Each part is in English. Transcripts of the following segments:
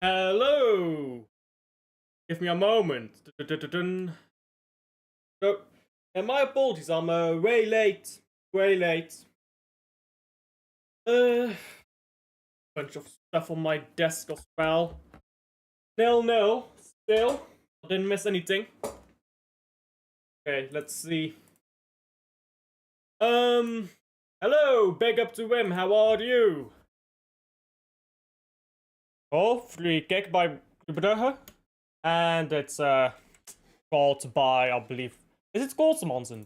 Hello! Give me a moment. So, and my apologies, I'm way late. Way late. Bunch of stuff on my desk as well. No. Still, I didn't miss anything. Okay, let's see. Hello, big up to him, how are you? Oh, free kick by Brugge. And it's, called by, I believe, is it Goalsmans in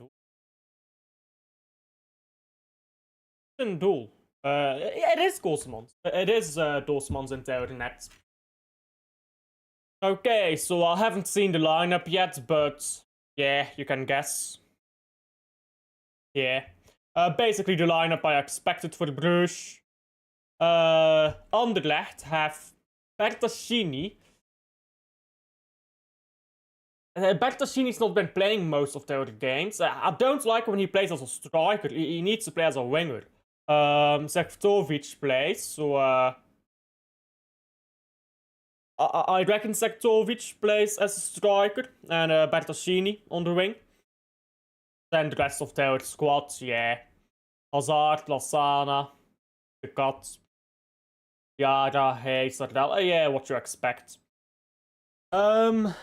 doel? Yeah, it is Goalsmans. It is Dorsmans in theory net. Okay, so I haven't seen the lineup yet, but yeah, you can guess. Yeah. Basically the lineup I expected for the Bruges. Anderlecht have Bertaccini. Bertaccini's not been playing most of their games. I don't like when he plays as a striker. He needs to play as a winger. Sektovic plays, so I reckon Sektovic plays as a striker and Bertaccini on the wing. Then the rest of their squad, yeah. Hazard, Lasana, the Cut, Yara, Hayes, yeah, what you expect. Hi,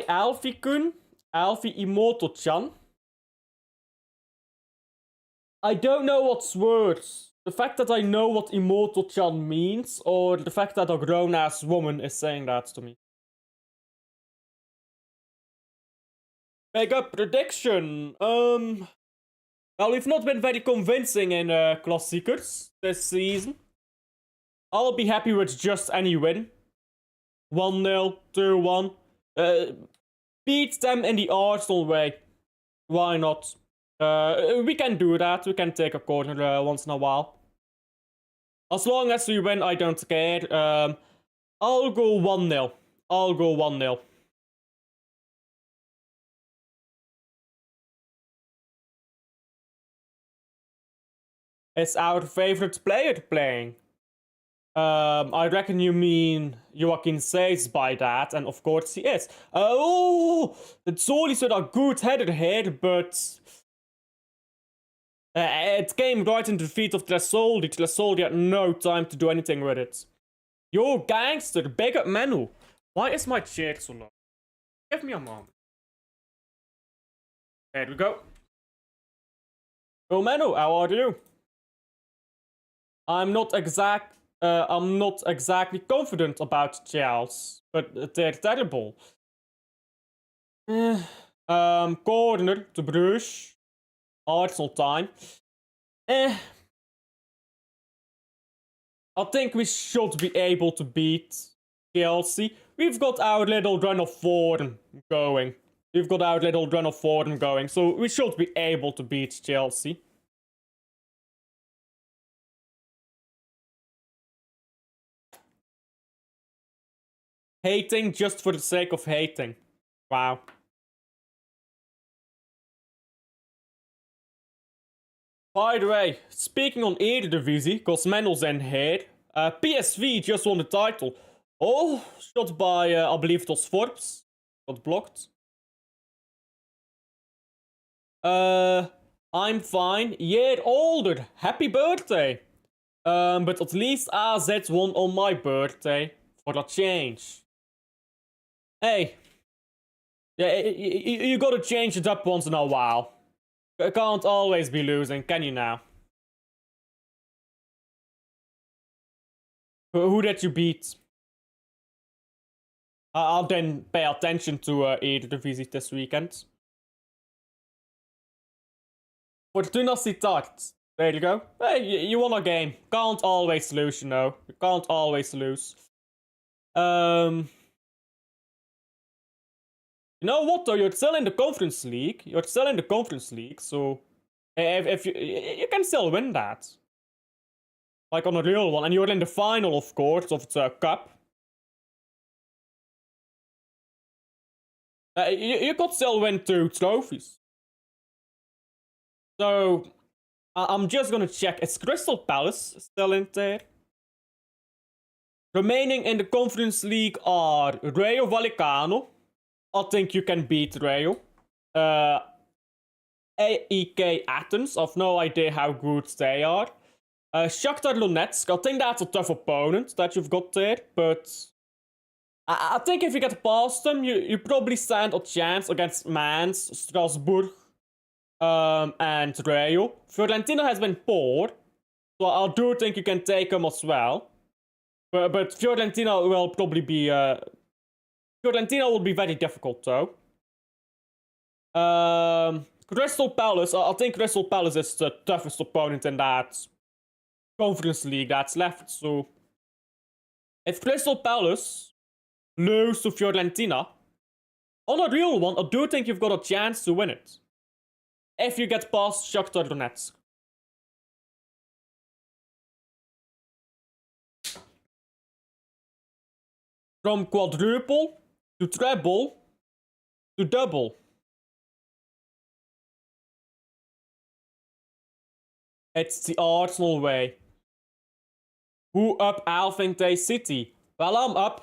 Alfie-kun. Alfie Imoto-chan. I don't know what's worse. The fact that I know what Imoto-chan means, or the fact that a grown-ass woman is saying that to me. Big up prediction. Well, we've not been very convincing in KLASSIEKERS this season. I'll be happy with just any win. 1-0, 2-1. Beat them in the Arsenal way. Why not? We can do that. We can take a corner once in a while. As long as we win, I don't care. I'll go 1-0. I'll go 1-0. Is our favorite player playing? I reckon you mean Joaquin says by that, and of course he is. Oh, it's only sort of good headed here, but it came right into the feet of Tresoldi. Tresoldi had no time to do anything with it. Yo, gangster, big up Manu. Why is my chair so low? Give me a moment. There we go. Oh, Manu, how are you? I'm not exactly confident about Chelsea, but they're terrible. Corner to Bruges. Arsenal time. I think we should be able to beat Chelsea. We've got our little run of form going. So we should be able to beat Chelsea. Hating just for the sake of hating. Wow. By the way, speaking on Eredivisie, because Mendel's in here, PSV just won the title. Oh, shot by, I believe it was Forbes. Got blocked. I'm fine. Year older. Happy birthday. But at least AZ won on my birthday. For a change. Hey. Yeah, you gotta change it up once in a while. You can't always be losing, can you now? Who did you beat? I'll then pay attention to Eredivisie this weekend. Fortuna Sittard. There you go. Hey, you won a game. Can't always lose, you know. You can't always lose. You know what though? You're still in the Conference League. So if you can still win that. Like on a real one. And you're in the final, of course, of the cup. You could still win 2 trophies. So, I'm just gonna check. Is Crystal Palace still in there? Remaining in the Conference League are Rayo Vallecano. I think you can beat Rayo. AEK Athens. I've no idea how good they are. Shakhtar Donetsk. I think that's a tough opponent that you've got there, but I think if you get past them, you probably stand a chance against Mainz, Strasbourg, and Rayo. Fiorentina has been poor, so I do think you can take them as well. But Fiorentina will probably be Fiorentina will be very difficult though. Crystal Palace. I think Crystal Palace is the toughest opponent in that Conference League that's left. So if Crystal Palace lose to Fiorentina, on a real one, I do think you've got a chance to win it. If you get past Shakhtar Donetsk. From quadruple to treble to double. It's the Arsenal way. Who up Alphington City? Well, I'm up.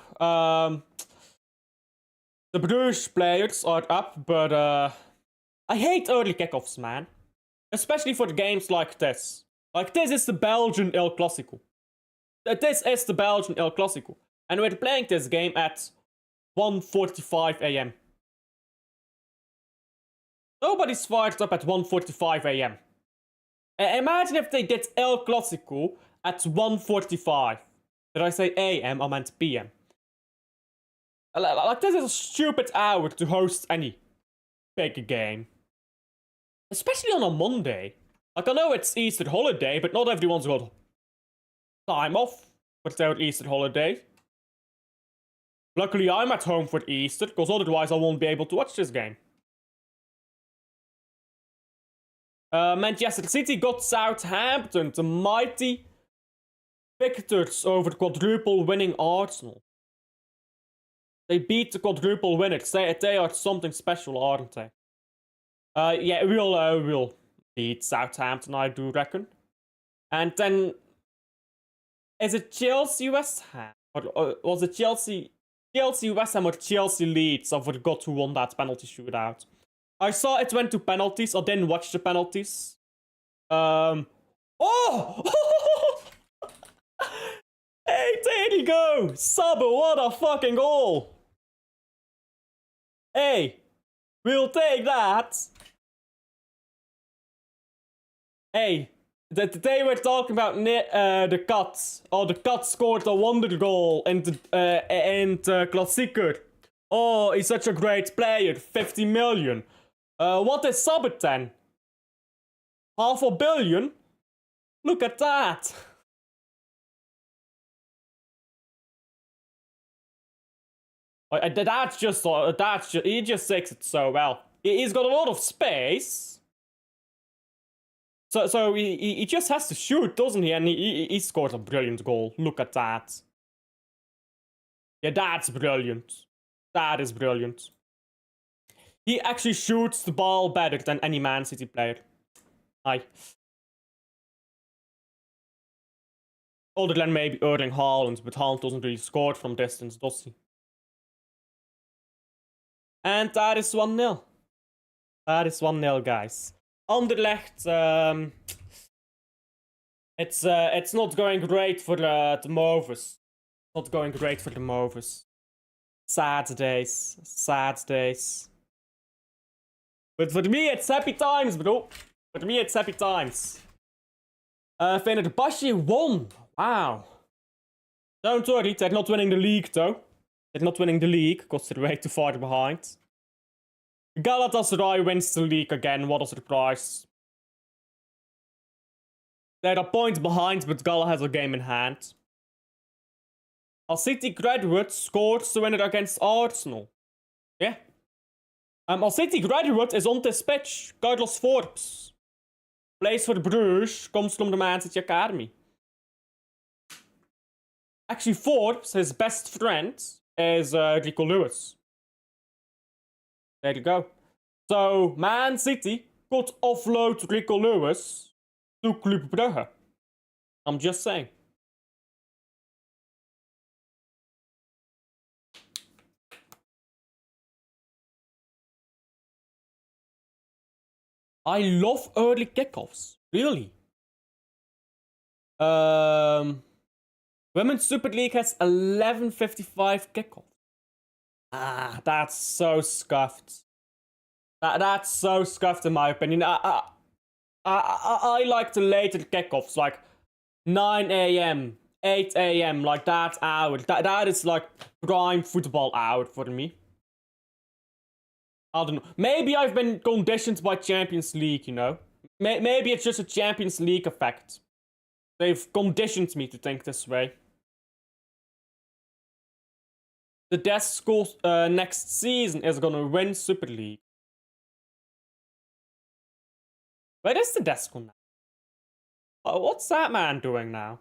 The Bruges players are up, but I hate early kickoffs, man. Especially for games like this. Like, this is the Belgian El Clasico. This is the Belgian El Clasico. And we're playing this game at 1:45 AM. Nobody's fired up at 1:45 AM. Imagine if they did El Clasico at 1:45. Did I say AM? I meant PM. Like, this is a stupid hour to host any big game. Especially on a Monday. Like, I know it's Easter holiday, but not everyone's got time off for their Easter holiday. Luckily, I'm at home for Easter, because otherwise I won't be able to watch this game. Manchester City got Southampton, the mighty victors over quadruple winning Arsenal. They beat the quadruple winners. They are something special, aren't they? Yeah, we'll beat Southampton, I do reckon. And then, is it Chelsea West Ham? Or was it Chelsea West Ham or Chelsea Leeds? I forgot who won that penalty shootout. I saw it went to penalties. I didn't watch the penalties. Oh! Hey, there you go! Sabo, what a fucking goal! Hey, we'll take that. Hey, they were talking about the Kat. Oh, the Kat scored a wonder goal in the Klassieker. Oh, he's such a great player. 50 million. What is Sabit then? $500 million? Look at that. That's just, he just takes it so well. He's got a lot of space. So he just has to shoot, doesn't he? And he scored a brilliant goal. Look at that. Yeah, that's brilliant. That is brilliant. He actually shoots the ball better than any Man City player. Aye. Other than maybe Erling Haaland, but Haaland doesn't really score from distance, does he? And that is 1-0. That is 1-0, guys. Anderlecht, it's not going great for the Movers. Not going great for the Movers. Sad days. Sad days. But for me, it's happy times, bro. For me, it's happy times. Fenerbahce won. Wow. Don't worry, they're not winning the league, though. They're not winning the league, because they're way too far behind. Galatasaray wins the league again, what a surprise. They're a point behind, but Gala has a game in hand. Al City graduate scores the winner against Arsenal. Yeah. Al City graduate is on this pitch. Carlos Forbes. Plays for Bruges, comes from the Man City Academy. Actually, Forbes, his best friend, is Rico Lewis. There you go. So, Man City could offload Rico Lewis to Club Brugge. I'm just saying. I love early kickoffs. Really. Women's Super League has 11:55 kickoff. Ah, that's so scuffed. That's so scuffed in my opinion. I like the later kickoffs, like 9 a.m., 8 a.m., like that hour. That is like prime football hour for me. I don't know. Maybe I've been conditioned by Champions League, you know? Maybe it's just a Champions League effect. They've conditioned me to think this way. The Desk School next season is gonna win Super League. Where is the Desk School now? What's that man doing now?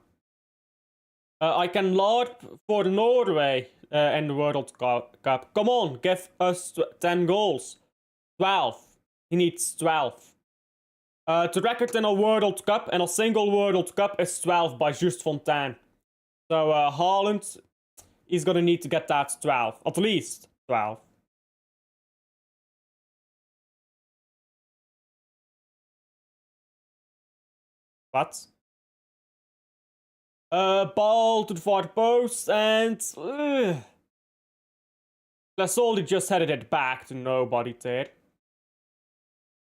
I can laud for Norway in the World Cup. Come on, give us 10 goals. 12. He needs 12. The record in a World Cup, in a single World Cup, is 12 by Just Fontaine. So Haaland is gonna need to get that 12. At least 12. What? Ball to the far post and... Lassoldi just headed it back to nobody there.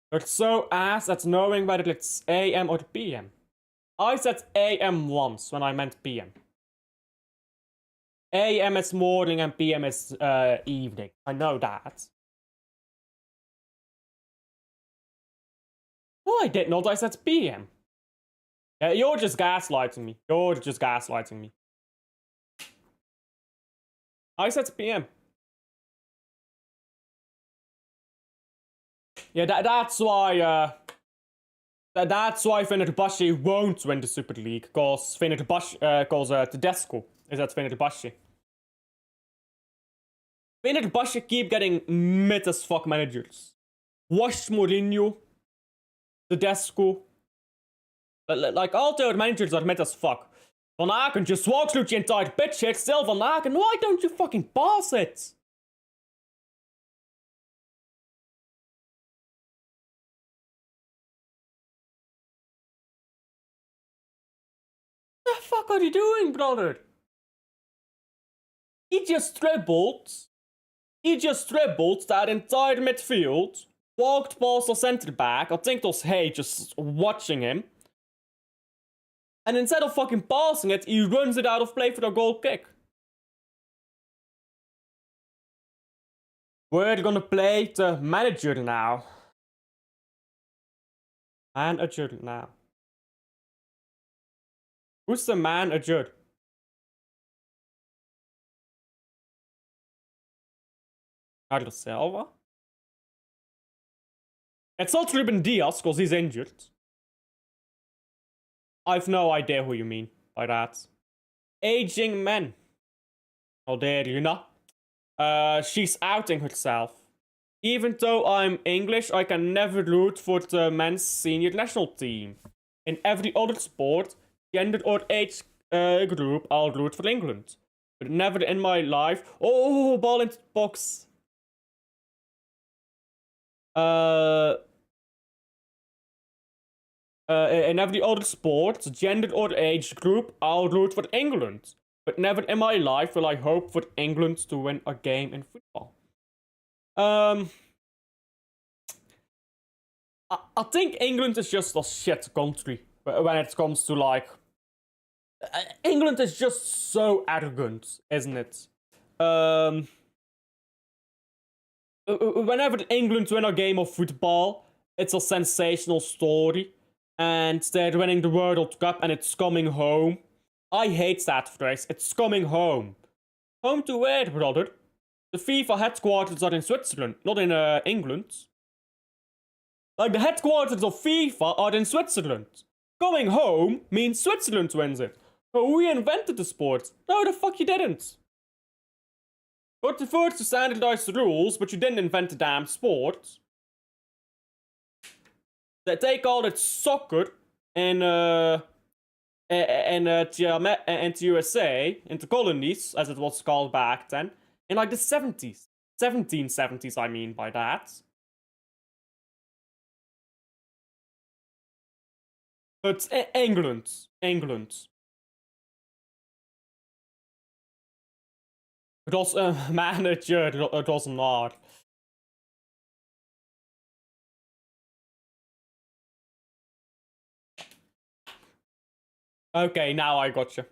They're so ass at knowing whether it's AM or PM. I said AM once when I meant PM. AM is morning and PM is evening. I know that. No, I did not. I said PM. Yeah, you're just gaslighting me. You're just gaslighting me. I said PM. Yeah, that's why Fenerbahce won't win the Super League, cause Tedesco is at Fenerbahce. Fenerbahce keep getting mid as fuck managers. Wash Mourinho, Tedesco. Like, all their managers are mid as fuck. Van Aken just walks through the entire pitch here. Still Van Aken, why don't you fucking pass it? What the fuck are you doing, brother? He just dribbled that entire midfield, walked past the centre back. I think it was Hay just watching him. And instead of fucking passing it, he runs it out of play for a goal kick. We're gonna play the manager now. Manager now. Who's the manager? Carlos Silva? It's not Ruben Diaz, because he's injured. I've no idea who you mean by that. Aging men. How dare you not? She's outing herself. Even though I'm English, I can never root for the men's senior national team. In every other sport, gender or age group, I'll root for England. But never in my life. Oh, ball into the box. In every other sport, gender or age group, I'll root for England. But never in my life will I hope for England to win a game in football. I think England is just a shit country when it comes to, like... England is just so arrogant, isn't it? Whenever England win a game of football, it's a sensational story. And they're winning the World Cup and it's coming home. I hate that phrase. It's coming home. Home to where, brother? The FIFA headquarters are in Switzerland, not in England. Like, the headquarters of FIFA are in Switzerland. Going home means Switzerland wins it. Oh, we invented the sport. No, the fuck you didn't. You're the first to standardize the rules, but you didn't invent the damn sport. They called it soccer in the USA, in the colonies, as it was called back then, in like the 70s. 1770s, I mean by that. But England. England. Het was een manager, het was not. Okay, now I gotcha.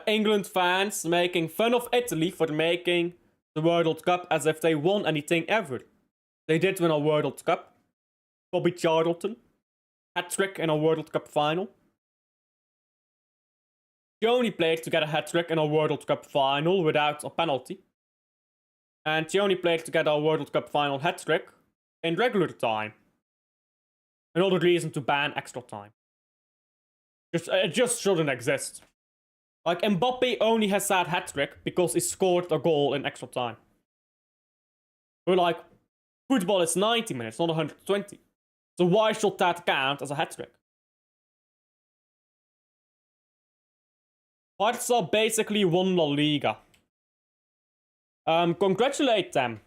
England fans making fun of Italy for making the World Cup as if they won anything ever. They did win a World Cup. Bobby Charlton. Hat-trick in a World Cup final. The only player to get a hat-trick in a World Cup final without a penalty. And the only player to get a World Cup final hat-trick in regular time. Another reason to ban extra time. It just shouldn't exist. Like, Mbappe only has that hat-trick because he scored a goal in extra time. But like, football is 90 minutes, not 120. So why should that count as a hat-trick? Barca basically won La Liga. Congratulate them.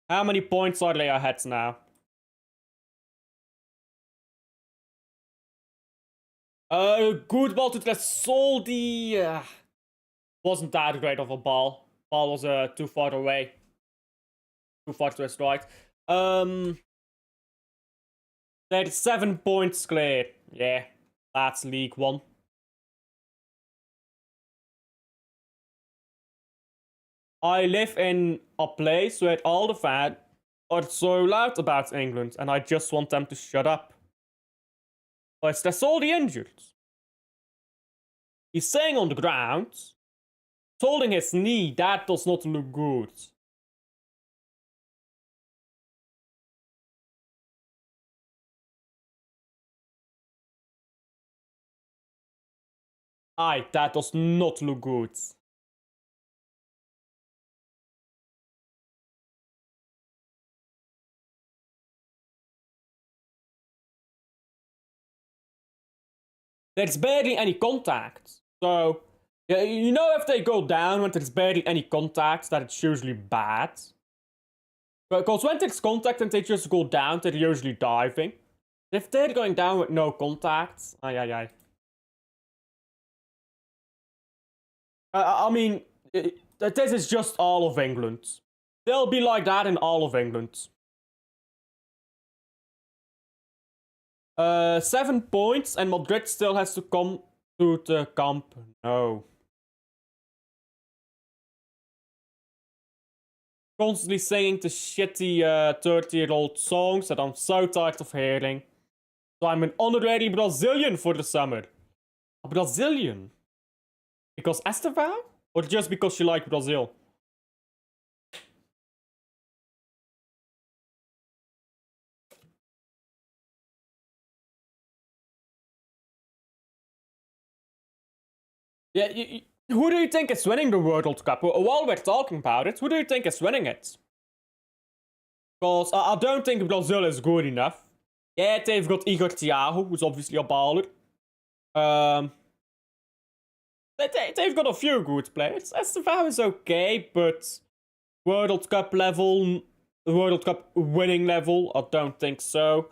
How many points are they ahead now? Good ball to Tresoldi. Wasn't that great of a ball. Ball was too far away. Too far to his right. They had 7 points cleared. Yeah, that's League 1. I live in a place where all the fans are so loud about England, and I just want them to shut up. But that's all the injured. He's staying on the ground. Holding his knee, that does not look good. Aye, that does not look good. There's barely any contact. So, yeah, you know if they go down when there's barely any contact, that it's usually bad. Because when there's contact and they just go down, they're usually diving. If they're going down with no contact, aye. I mean, this is just all of England. They'll be like that in all of England. 7 points, and Madrid still has to come to the Camp Nou. Constantly singing the shitty 30-year-old songs that I'm so tired of hearing. So I'm an honorary Brazilian for the summer. A Brazilian? Because Esteval? Or just because you like Brazil? Yeah, who do you think is winning the World Cup? While we're talking about it, who do you think is winning it? Because I don't think Brazil is good enough. Yeah, they've got Igor Thiago, who's obviously a baller. They've got a few good players. Esteval is okay, but World Cup level, World Cup winning level, I don't think so.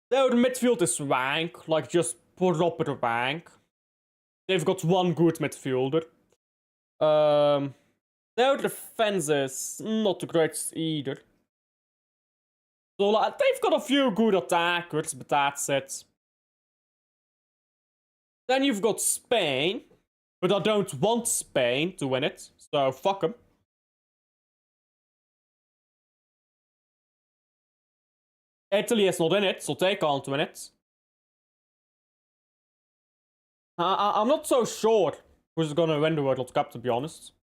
Their midfield is rank, like just proper rank. They've got one good midfielder. Their defense is not the greatest either. So like, they've got a few good attackers, but that's it. Then you've got Spain, but I don't want Spain to win it, so fuck them. Italy is not in it, so they can't win it. I'm not so sure who's gonna win the World Cup, to be honest.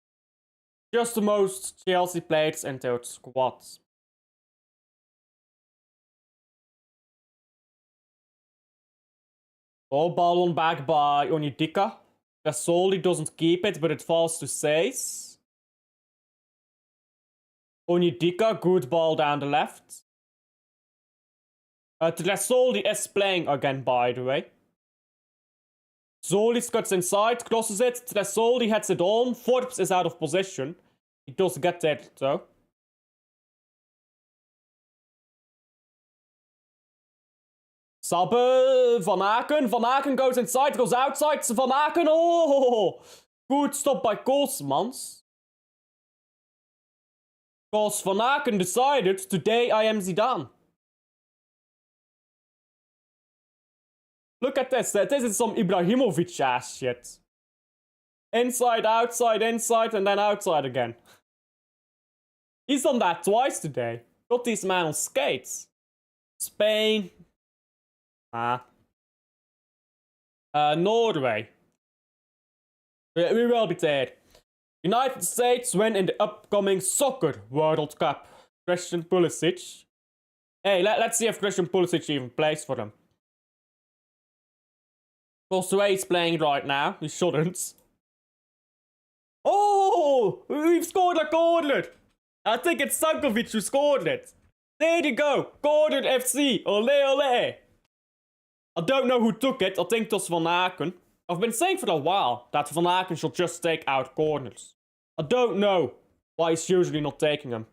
Just the most Chelsea players in their squads. Oh, ball on back by Onyedika. Gasoli doesn't keep it, but it falls to Sace. Onyedika, good ball down the left. Tresoldi is playing again, by the way. Zoli cuts inside, crosses it. Tresoldi heads it on. Forbes is out of position. He does get there, though. Sabbe, Van Aken. Van Aken goes inside, goes outside. Van Aken. Oh, good stop by Koolsmans. Because Van Aken decided, today I am Zidane. Look at this. This is some Ibrahimovic ass shit. Inside, outside, inside, and then outside again. He's done that twice today. Got this man on skates. Spain. Norway. We will be dead. United States win in the upcoming Soccer World Cup. Christian Pulisic. Hey, let's see if Christian Pulisic even plays for them. Because the way he's playing right now, he shouldn't. Oh! We've scored a corner! I think it's Sankovic who scored it. There you go! Corner FC! Ole ole! I don't know who took it. I think it was Van Aken. I've been saying for a while that Van Aken should just take out corners. I don't know why he's usually not taking them.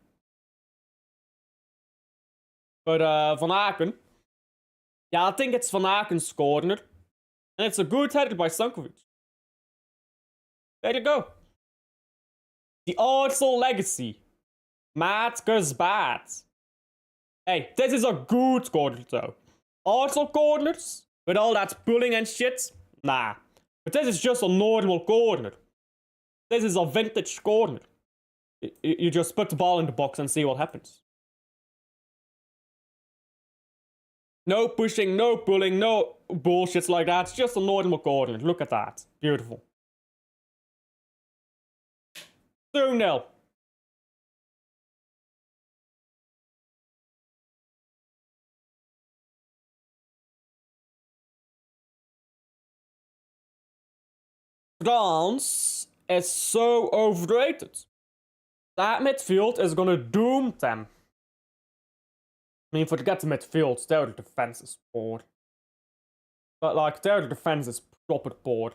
But Van Aken. Yeah, I think it's Van Aken's corner. And it's a good header by Stankovic. There you go. The Arsenal legacy. Mad cause bad. Hey, this is a good corner though. Arsenal corners, with all that pulling and shit, nah. But this is just a normal corner. This is a vintage corner. You just put the ball in the box and see what happens. No pushing, no pulling, no bullshit like that. It's just a normal corner. Look at that. Beautiful. 2-0. France is so overrated. That midfield is gonna doom them. I mean, forget the midfield, their defense is poor. But like, their defense is proper poor.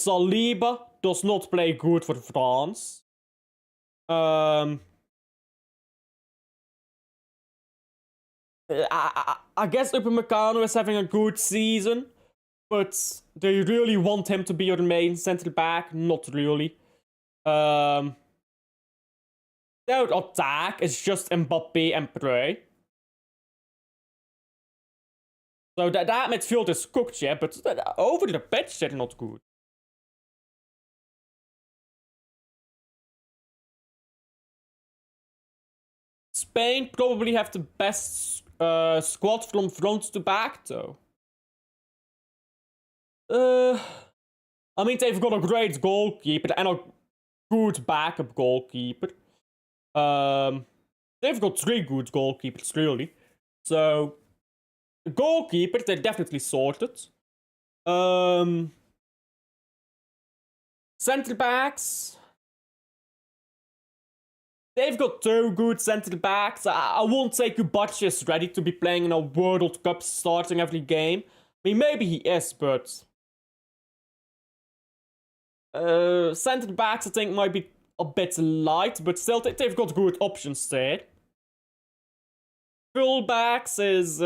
Saliba does not play good for France. I guess Upamecano is having a good season, but they really want him to be your main centre back. Not really. Their attack is just Mbappé and Brugge. So that midfield is cooked, yeah, but over the pitch they're not good. Spain probably have the best squad from front to back, though. I mean, they've got a great goalkeeper and a good backup goalkeeper. They've got 3 good goalkeepers, really. So, the goalkeeper, they're definitely sorted. Centre backs. They've got 2 good centre backs. I won't say Kubachi is ready to be playing in a World Cup starting every game. I mean, maybe he is, but... centre backs, I think, might be a bit light, but still, they've got good options there. Fullbacks is,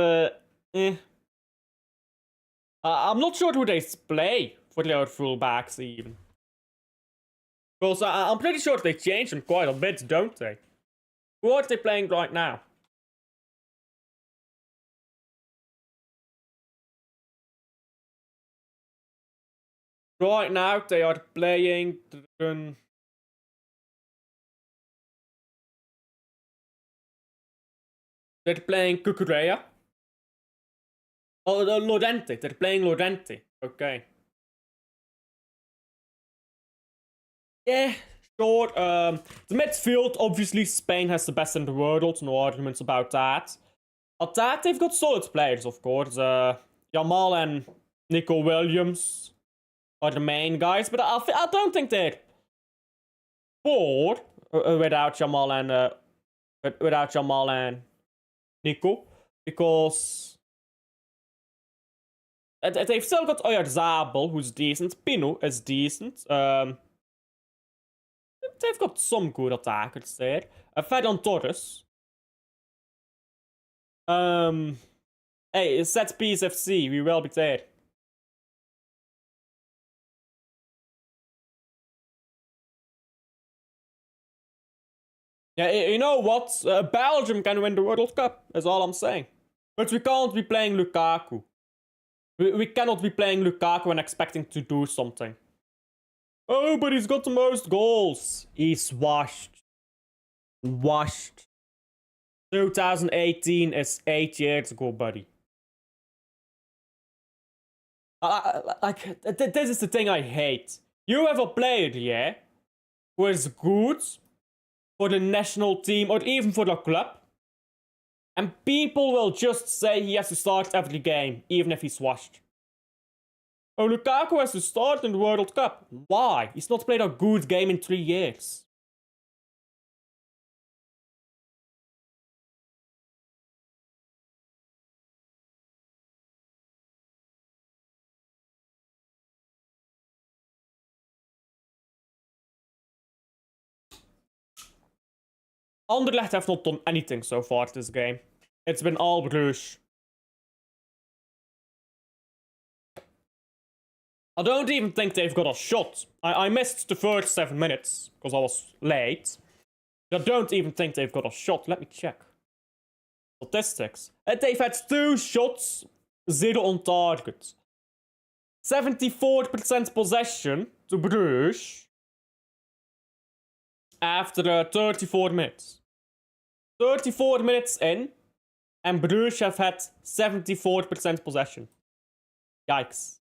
I'm not sure who they play for their fullbacks, even. Because I'm pretty sure they changed them quite a bit, don't they? Who are they playing right now? Right now, they are playing... They're playing Cucurella. Oh, Lorente. They're playing Lorente. Okay. Yeah, sure. The midfield, obviously, Spain has the best in the world. No arguments about that. Attack, they've got solid players, of course. Jamal and Nico Williams are the main guys, but I don't think they're poor without Jamal and Nico, because they've still got Oyarzabal, who's decent. Pino is decent. They've got some good attackers there. Ferran Torres. Hey, set piece FC, we will be there. Yeah, you know what? Belgium can win the World Cup, that's all I'm saying. But we can't be playing Lukaku. We cannot be playing Lukaku and expecting to do something. Oh, but he's got the most goals. He's washed. Washed. 2018 is 8 years ago, buddy. This is the thing I hate. You have a player, yeah, who is good for the national team or even for the club, and people will just say he has to start every game, even if he's washed. Oh, Lukaku has to start in the World Cup. Why? He's not played a good game in 3 years. Anderlecht have not done anything so far this game. It's been all Brugge. I don't even think they've got a shot. I missed the first 7 minutes because I was late. I don't even think they've got a shot. Let me check. Statistics. They've had 2 shots, 0 on target. 74% possession to Brugge after 34 minutes. 34 minutes in, and Brugge have had 74% possession. Yikes.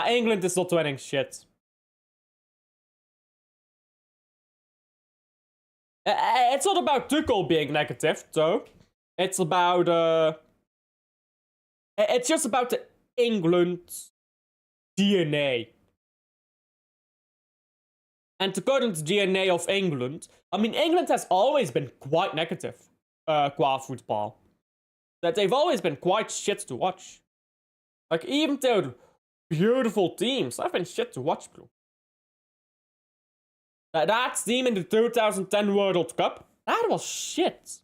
England is not winning shit. It's not about Tuchel being negative, though. It's about, it's just about the England DNA. And the current DNA of England, I mean, England has always been quite negative, qua football. That they've always been quite shit to watch. Like, even their beautiful teams have been shit to watch, bro. That team in the 2010 World Cup, that was shit.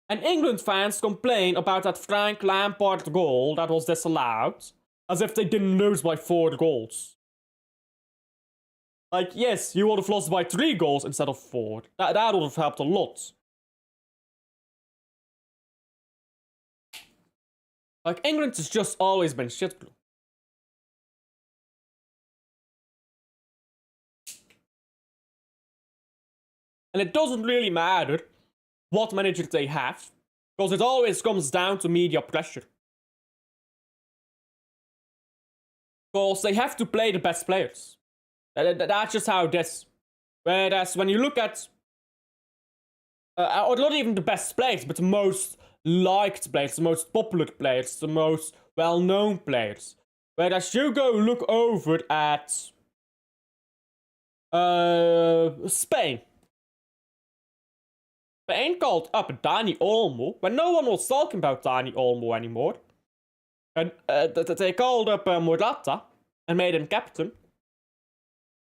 And England fans complain about that Frank Lampard goal that was disallowed, as if they didn't lose by 4 goals. Like, yes, you would have lost by 3 goals instead of 4. That would have helped a lot. Like, England has just always been shit, bro. And it doesn't really matter what manager they have, because it always comes down to media pressure. Because they have to play the best players. That's just how it is. Whereas when you look at, or not even the best players, but the most liked players, the most popular players, the most well-known players. Whereas you go look over at Spain. Spain called up Dani Olmo when no one was talking about Dani Olmo anymore. And they called up Morata and made him captain.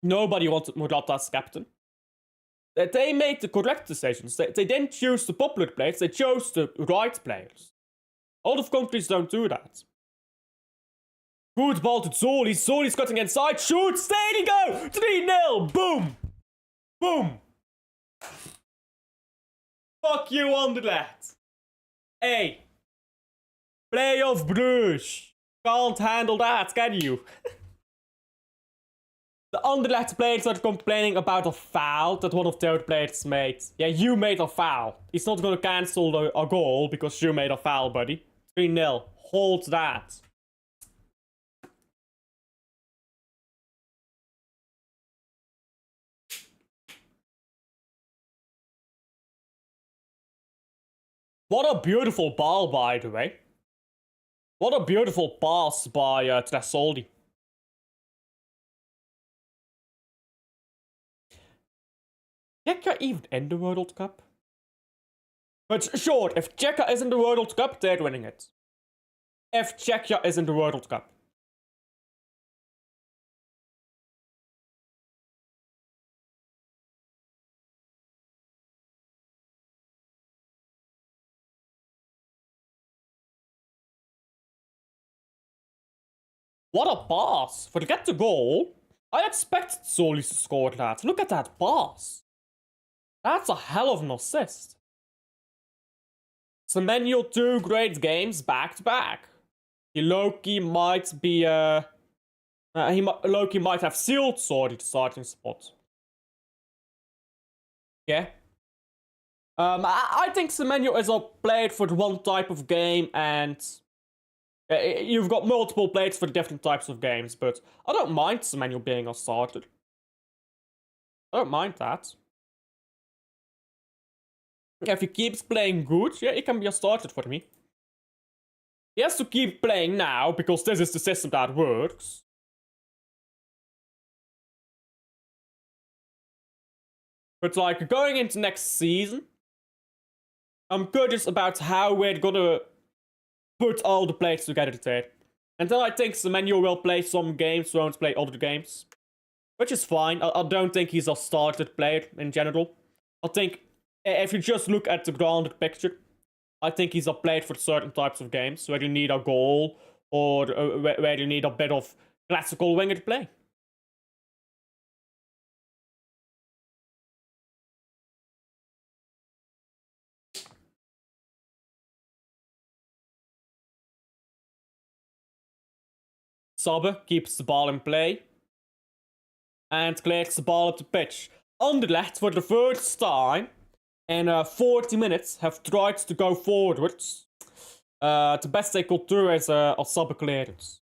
Nobody wanted Morata as captain. They made the correct decisions. They didn't choose the popular players, they chose the right players. A lot of countries don't do that. Good ball to Zoli. Zoli's cutting inside. Shoots. There you go. 3-0. Boom. Boom. Fuck you, Anderlecht. Hey. Playoff Brugge. Can't handle that, can you? The Anderlecht players are complaining about a foul that one of their players made. Yeah, you made a foul. He's not gonna cancel a goal because you made a foul, buddy. 3-0. Hold that. What a beautiful ball, by the way. What a beautiful pass by Tresoldi. Czechia even in the World Cup? But sure, if Czechia is in the World Cup, they're winning it. If Czechia is in the World Cup. What a pass! Forget the goal. I expected Solis to score that. Look at that pass. That's a hell of an assist. Semenyo 2 great games back to back. Loki might be Loki might have sealed Sordy the starting spot. Yeah. I think Semenyo is a player for one type of game, and you've got multiple players for different types of games, but I don't mind Semenyo being a starter. I don't mind that. If he keeps playing good, yeah, he can be a starter for me. He has to keep playing now, because this is the system that works. But, like, going into next season, I'm curious about how we're gonna put all the players together there. And then I think Semenyo will play some games, won't play other games. Which is fine. I don't think he's a started player in general. I think if you just look at the grounded picture, I think he's a player for certain types of games where you need a goal or where you need a bit of classical winger play. Sabbe keeps the ball in play and clears the ball up the pitch. Anderlecht, for the first time in 40 minutes, have tried to go forwards. The best they could do is a Sabbe clearance.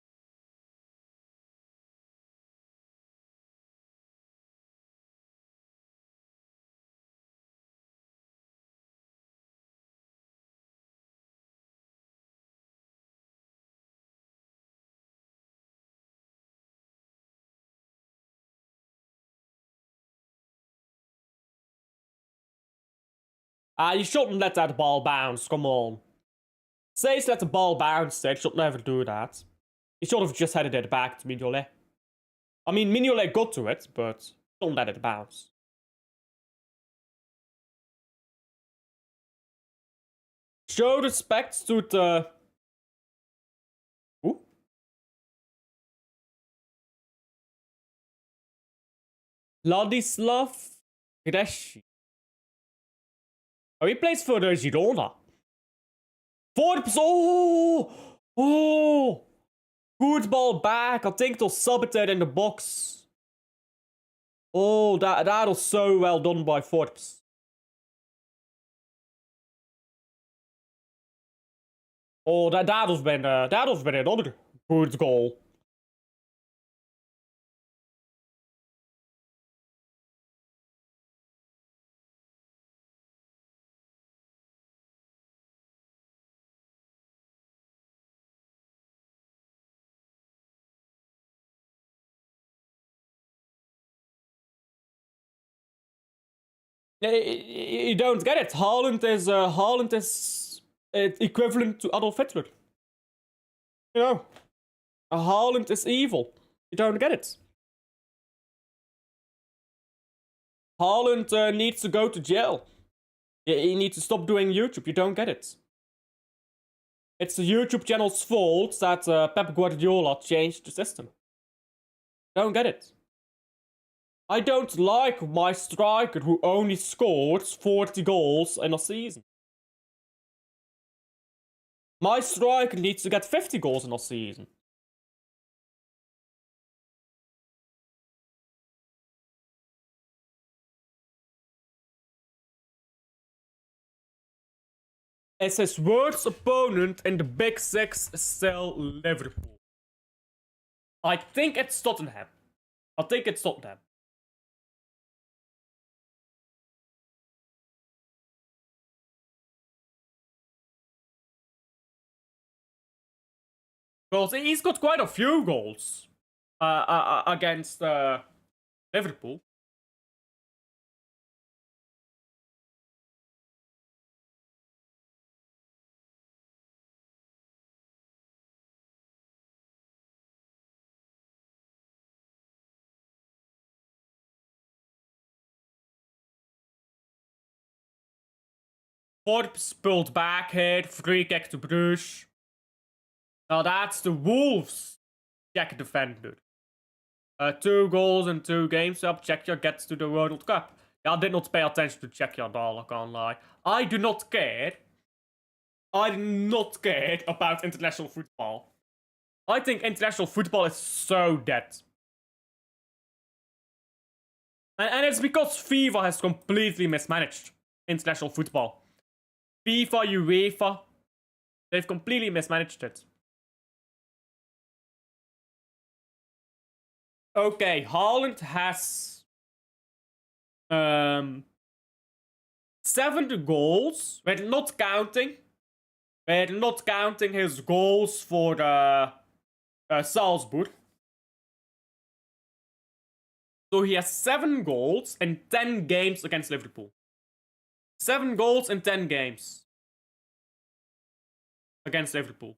You shouldn't let that ball bounce, come on. Says let the ball bounce, they should never do that. He should have just headed it back to Mignolet. I mean, Mignolet got to it, but don't let it bounce. Show respect to the... Ooh. Ladislav Gresci. Oh, he plays for the Girona. Forbes, oh! Oh! Good ball back. I think they'll sabotage in the box. Oh, that was so well done by Forbes. Oh, that has been another good goal. You don't get it. Haaland is equivalent to Adolf Hitler. You know, Haaland is evil. You don't get it. Haaland needs to go to jail. He needs to stop doing YouTube. You don't get it. It's the YouTube channel's fault that Pep Guardiola changed the system. Don't get it. I don't like my striker who only scores 40 goals in a season. My striker needs to get 50 goals in a season. As his worst opponent in the Big Six is still Liverpool. I think it's Tottenham. Because he's got quite a few goals against Liverpool. Forbes pulled back here, free kick to Bruges. Now that's the Wolves. Czech defender. 2 goals in 2 games to help Czechia get to the World Cup. Yeah, I did not pay attention to Czechia at all, I can't lie. I do not care. I do not care about international football. I think international football is so dead. And it's because FIFA has completely mismanaged international football. FIFA, UEFA, they've completely mismanaged it. Okay, Haaland has 7 goals. We're not counting his goals for Salzburg. So he has 7 goals in 10 games against Liverpool. 7 goals in 10 games against Liverpool.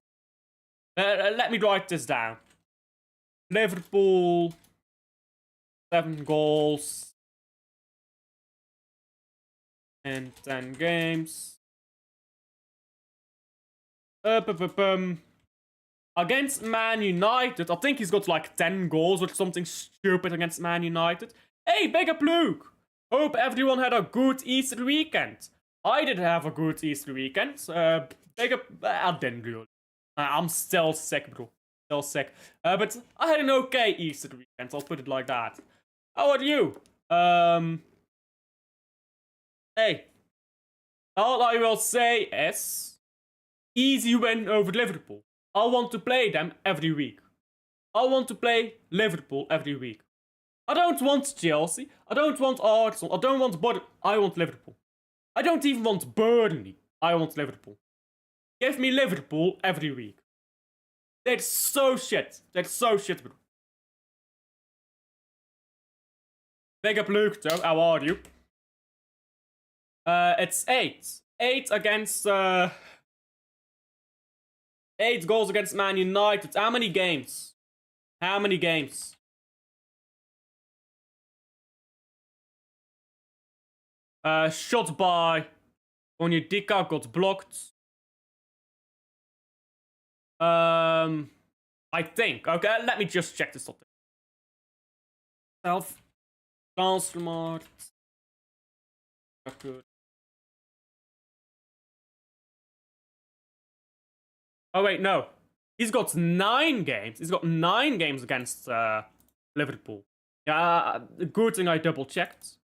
Let me write this down. Liverpool, 7 goals in 10 games. Against Man United, I think he's got like 10 goals or something stupid against Man United. Hey, big up Luke! Hope everyone had a good Easter weekend. I did have a good Easter weekend. Big up, I didn't really. I'm still sick, bro. Still sick. But I had an okay Easter weekend, I'll put it like that. How are you? Hey. All I will say is, easy win over Liverpool. I want to play them every week. I want to play Liverpool every week. I don't want Chelsea. I don't want Arsenal. I don't want I want Liverpool. I don't even want Burnley. I want Liverpool. Give me Liverpool every week. That's so shit. That's so shit, bro. Big up Luke, though. How are you? It's 8. 8 against 8 goals against Man United. How many games? How many games? Shot by Onyedika got blocked. I think. Okay, let me just check this up. Self transfer. Good. Oh wait, no. He's got 9 games. He's got 9 games against Liverpool. Yeah, good thing I double checked.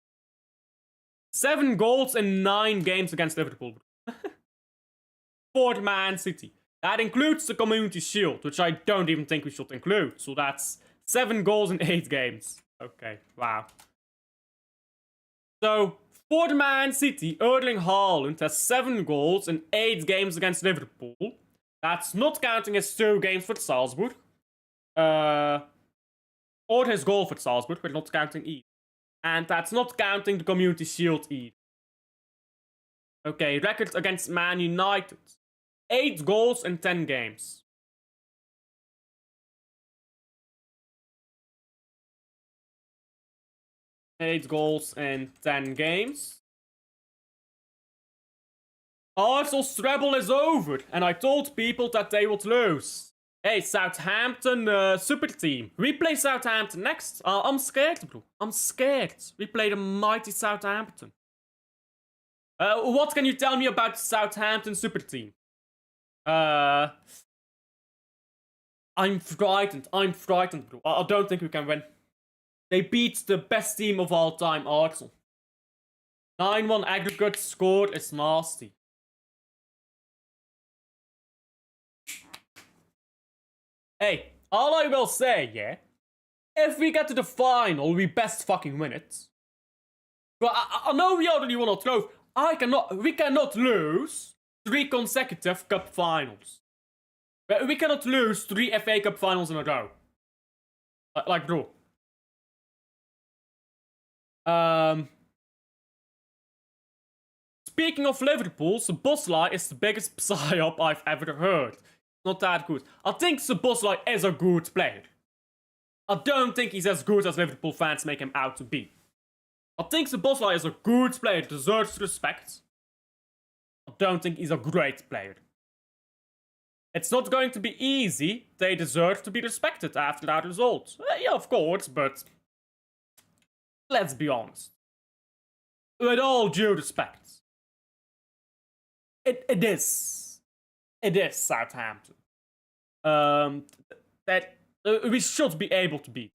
7 goals in 9 games against Liverpool. For Man City. That includes the Community Shield, which I don't even think we should include. So that's 7 goals in 8 games. Okay, wow. So, for the Man City, Erling Haaland has 7 goals in 8 games against Liverpool. That's not counting his 2 games for Salzburg. Or his goal for Salzburg, but not counting either. And that's not counting the Community Shield either. Okay, record against Man United. 8 goals in 10 games. Eight goals in 10 games. Arsenal's treble is over, and I told people that they would lose. Hey, Southampton super team. We play Southampton next. I'm scared, bro. I'm scared. We play the mighty Southampton. What can you tell me about the Southampton super team? I'm frightened. I'm frightened, bro. I don't think we can win. They beat the best team of all time, Arsenal. 9-1 aggregate score is nasty. Hey, all I will say, yeah, if we get to the final, we best fucking win it. But I know we already won a trophy. We cannot lose 3 consecutive cup finals. We cannot lose 3 FA Cup finals in a row. Like, bro. Speaking of Liverpool, Szoboszlai is the biggest psyop I've ever heard. Not that good. I think Szoboszlai is a good player. I don't think he's as good as Liverpool fans make him out to be. I think Szoboszlai is a good player, deserves respect. I don't think he's a great player. It's not going to be easy. They deserve to be respected after that result. Yeah, of course, but let's be honest. With all due respect, it is Southampton. That we should be able to beat,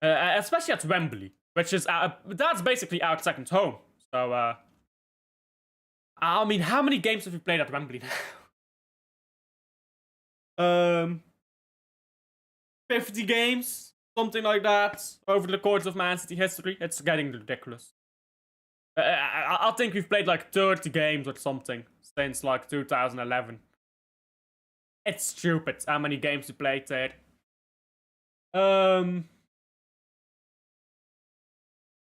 especially at Wembley, which is that's basically our second home. So, I mean, how many games have we played at Wembley now? 50 games, something like that, over the course of Man City history. It's getting ridiculous. I think we've played like 30 games or something since like 2011. It's stupid how many games we played there.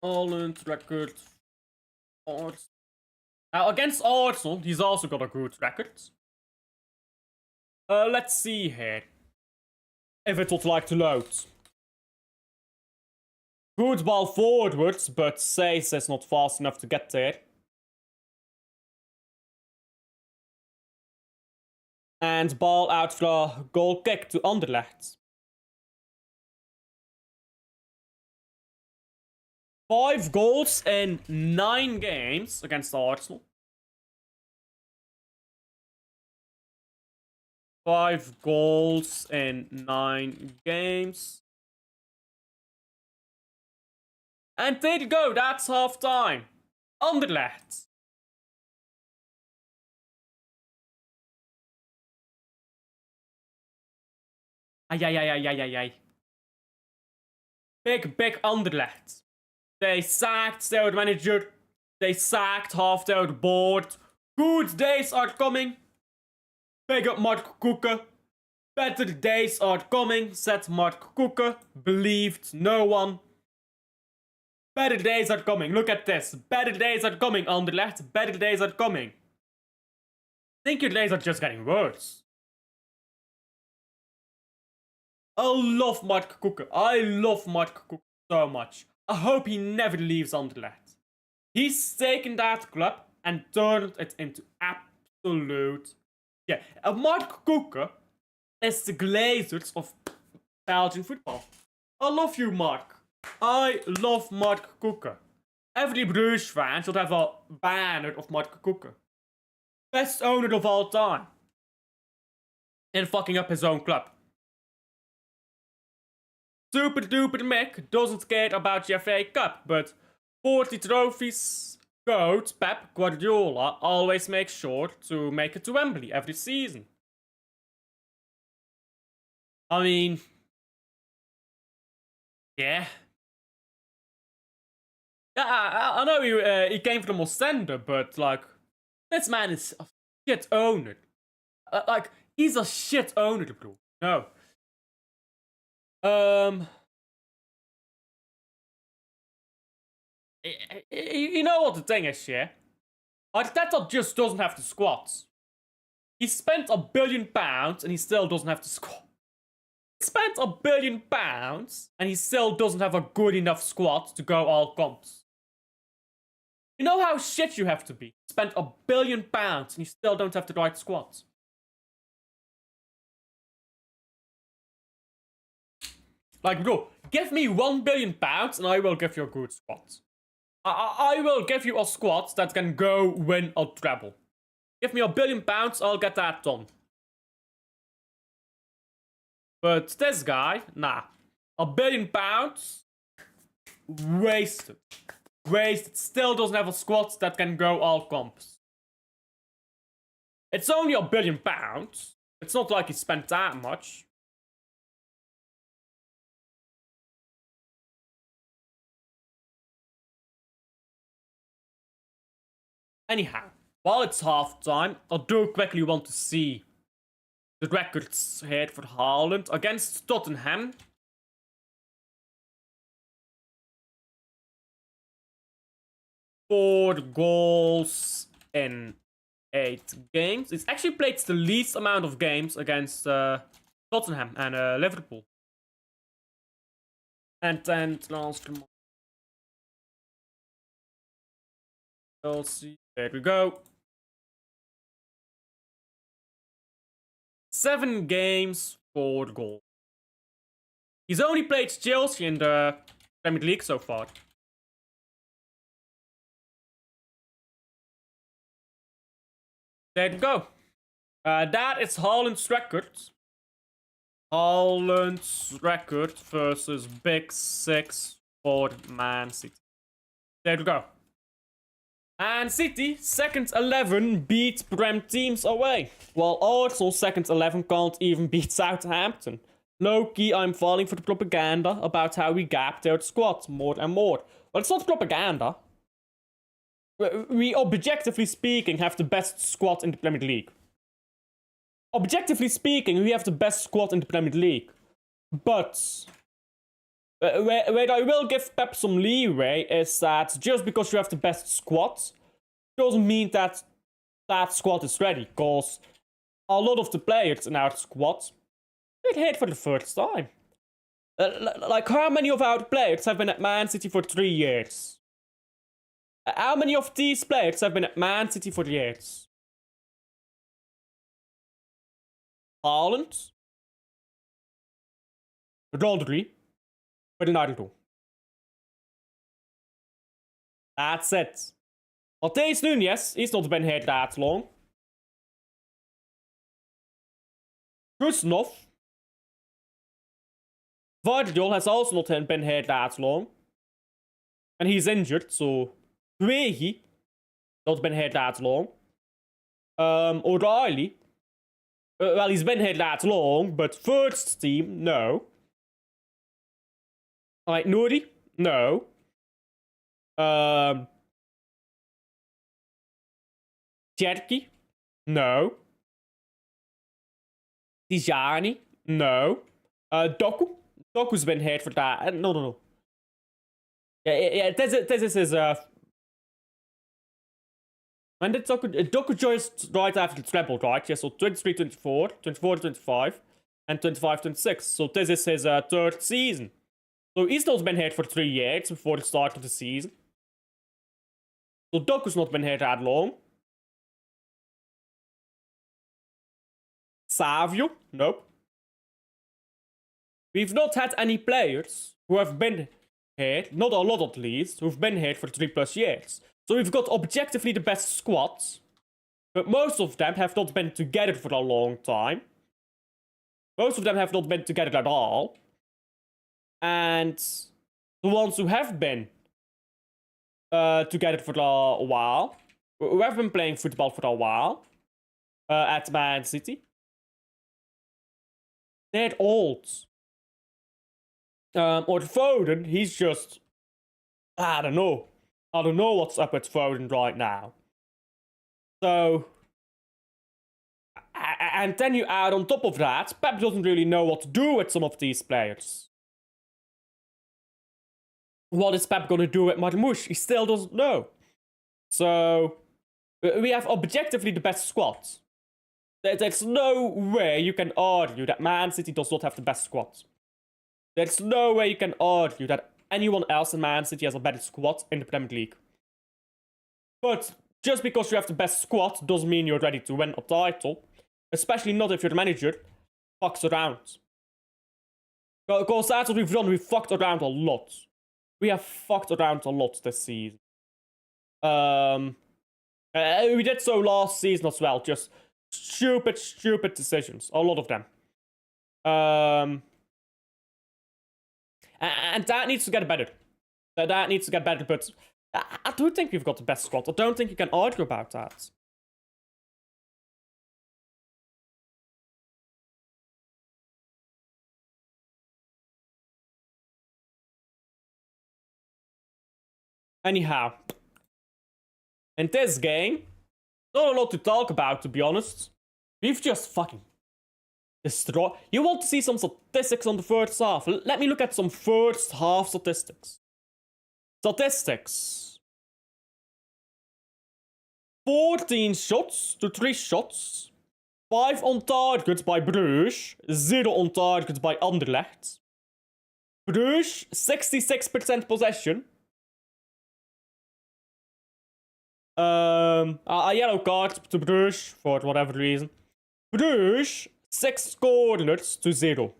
Holland record. Now against Arsenal, he's also got a good record. Let's see here. If it would like to load. Good ball forwards, but Says is not fast enough to get there. And ball out for goal kick to Anderlecht. 5 goals in 9 games against Arsenal. 5 goals in 9 games. And there you go, that's half time. Anderlecht. Ay. Big Anderlecht. They sacked their manager. They sacked half their board. Good days are coming. Big up Mark Koeken. Better days are coming, said Mark Koeken. Believed no one. Better days are coming. Look at this. Better days are coming, Anderlecht. Better days are coming. I think your days are just getting worse. I love Mark Koeken. I love Mark Koeken so much. I hope he never leaves Anderlecht. He's taken that club and turned it into absolute... Yeah, Mark Koeken is the Glazers of Belgian football. I love you, Mark. I love Mark Koeken. Every Bruges fan should have a banner of Mark Koeken. Best owner of all time. And fucking up his own club. Super duper Mick doesn't care about the FA Cup, but 40 trophies. Coach Pep Guardiola always makes sure to make it to Wembley every season. I mean, yeah. Yeah, I know he came from Ostende, but like, this man is a shit owner. Like, he's a shit owner, bro. No. You know what the thing is, yeah? Arteta just doesn't have the squads. He spent £1 billion and he still doesn't have the squad. He spent £1 billion and he still doesn't have a good enough squad to go all comps. You know how shit you have to be? Spent £1 billion and you still don't have the right squads. Like, bro, give me £1 billion and I will give you a good squad. I will give you a squad that can go win a treble. Give me £1 billion, I'll get that done. But this guy, nah. £1 billion, wasted. Wasted. Still doesn't have a squad that can go all comps. It's only £1 billion. It's not like he spent that much. Anyhow, while it's half time, I do quickly want to see the records here for Haaland against Tottenham. 4 goals in 8 games. He's actually played the least amount of games against Tottenham and Liverpool. And then last Chelsea. There we go. 7 games, 4 goals. He's only played Chelsea in the Premier League so far. There you go. That is Haaland's record. Haaland's record versus Big 6 for Man City. There you go. And City, second 11, beat Prem teams away. While Arsenal's second 11 can't even beat Southampton. Low-key, I'm falling for the propaganda about how we gap their squad more and more. Well, it's not propaganda. We, objectively speaking, have the best squad in the Premier League. Objectively speaking, we have the best squad in the Premier League. But where I will give Pep some leeway is that just because you have the best squad doesn't mean that that squad is ready. Because a lot of the players in our squad get hit for the first time. Like, how many of our players have been at Man City for 3 years? How many of these players have been at Man City for years? Haaland, Rodri, Bernardo. That's it. Matthijs Nunes, he's not been here that long. Krusnov. Vardiol has also not been here that long. And he's injured, so Guehi, not been here that long. O'Reilly. Well, he's been here that long, but first team, no. Alright, Nouri, no. Cherki, no. Tijani, no. Doku. Doku's been here for that. No. Yeah, this is his, when did Doku joined right after the treble, right? Yeah, so 23-24, 24-25, and 25-26. So this is his third season. So he's not been here for 3 years before the start of the season. So Doku's not been here that long. Savio, nope. We've not had any players who have been here, not a lot at least, who've been here for 3+ years. So we've got objectively the best squads, but most of them have not been together for a long time. Most of them have not been together at all. And the ones who have been together for a while, who have been playing football for a while, at Man City, they're old. Or Foden, he's just, I don't know what's up with Foden right now. So, and then you add on top of that, Pep doesn't really know what to do with some of these players. What is Pep gonna do with Marmoush? He still doesn't know. So, we have objectively the best squad. There's no way you can argue that Man City does not have the best squad. There's no way you can argue that anyone else in Man City has a better squad in the Premier League. But just because you have the best squad doesn't mean you're ready to win a title. Especially not if your manager fucks around. Because that's what we've done. We've fucked around a lot. We have fucked around a lot this season. We did so last season as well. Just stupid decisions. A lot of them. And that needs to get better. That needs to get better, but I do think we've got the best squad. I don't think you can argue about that. Anyhow. In this game, not a lot to talk about, to be honest. We've just fucking destroyed. You want to see some statistics on the first half? Let me look at some first half statistics. 14 shots to 3 shots. 5 on target by Brugge. 0 on target by Anderlecht. Brugge, 66% possession. A yellow card to Brugge for whatever reason. Brugge, 6 corners to 0.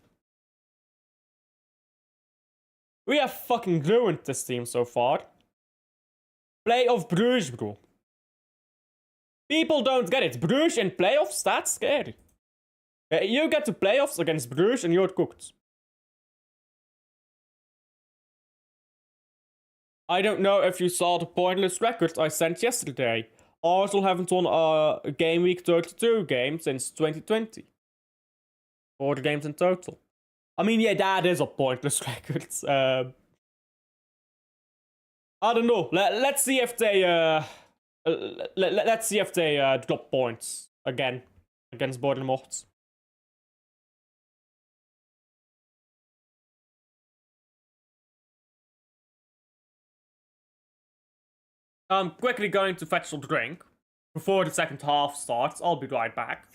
We have fucking ruined this team so far. Playoff Brugge, bro. People don't get it. Brugge in playoffs, that's scary. You get to playoffs against Brugge and you're cooked. I don't know if you saw the pointless record I sent yesterday. Arsenal haven't won a game week 32 game since 2020. 4 games in total. I mean, yeah, that is a pointless record. I don't know. Let's see if they let's see if they drop points again against Bournemouth. I'm quickly going to fetch a drink before the second half starts. I'll be right back.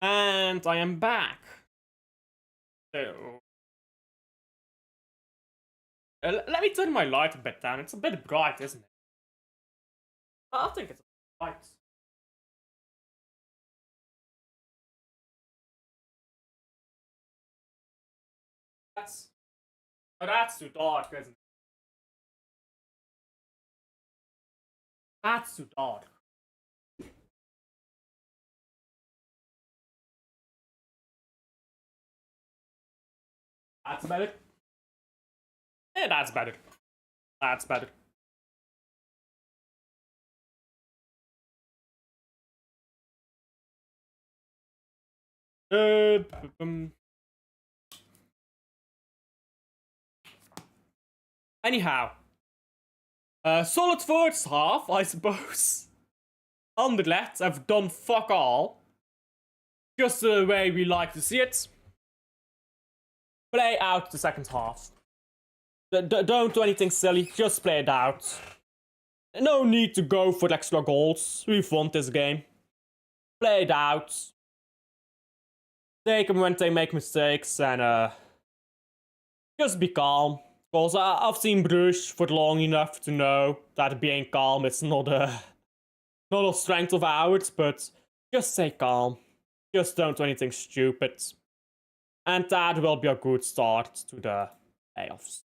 And I am back. So, let me turn my light a bit down. It's a bit bright, isn't it? I think it's bright. That's too dark, isn't it? That's too dark. That's better. Yeah, that's better. That's better. Um, Anyhow. Solid first half, I suppose. Anderlecht have done fuck all. Just the way we like to see it. Play out the second half. Don't do anything silly, just play it out. No need to go for extra goals. We've won this game. Play it out. Take them when they make mistakes and just be calm. Because I've seen Bruges for long enough to know that being calm is not a strength of ours, but just stay calm. Just don't do anything stupid. And that will be a good start to the playoffs.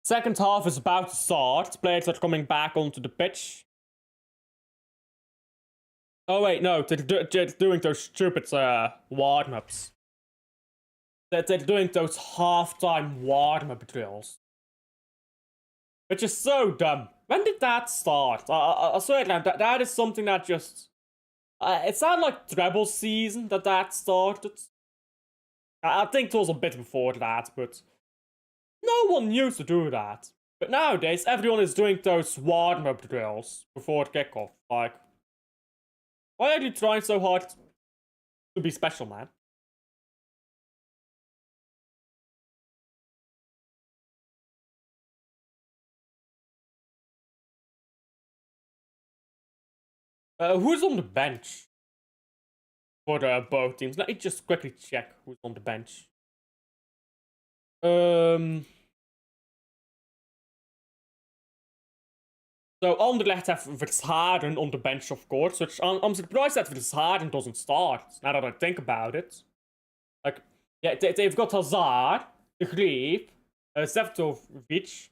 Second half is about to start. Players are coming back onto the pitch. Oh wait, no, they're doing those stupid warm-ups. They're doing those half-time warm-up drills. Which is so dumb. When did that start? I swear that is something that just... it's not like treble season that started. I think it was a bit before that, but... No one used to do that. But nowadays, everyone is doing those warm-up drills before kickoff. Like... Why are you trying so hard to be special, man? Who's on the bench for both teams? Let me just quickly check who's on the bench. So Anderlecht have Versharen on the bench, of course, which I'm surprised that Versharen doesn't start, now that I think about it. Like, yeah, they've got Hazard, De Greep, Zevtovic,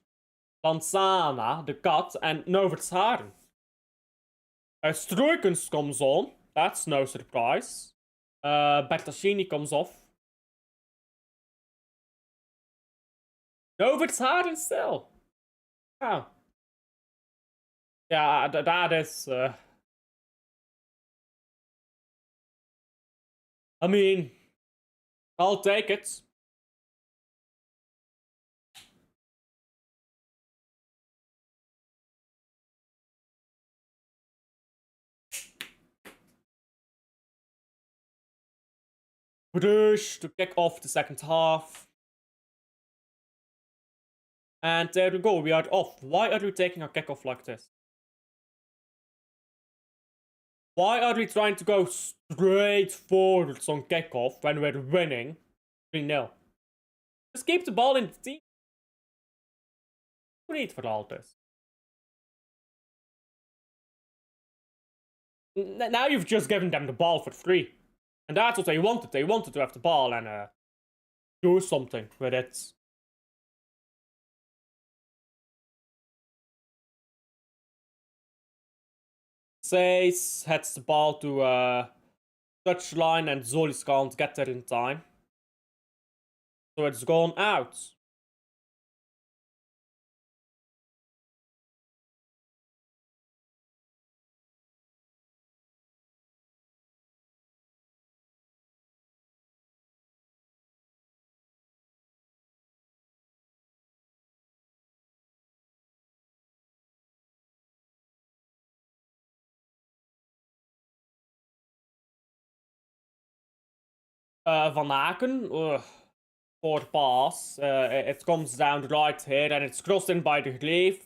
Lanzana, the Kat, and no Versharen. Struikens comes on, that's no surprise. Bertaccini comes off. No Versharen still. Wow. Yeah, that is... I mean... I'll take it. Brugge to kick off the second half. And there we go, we are off. Why are we taking a kickoff like this? Why are we trying to go straight forwards on kickoff when we're winning 3-0? Just keep the ball in the team. No need for all this. Now you've just given them the ball for free. And that's what they wanted. They wanted to have the ball and do something with it. Says heads the ball to touchline and Zolis can't get there in time. So it's gone out. Van Aken, for pass. It comes down right here and it's crossed in by the Greef.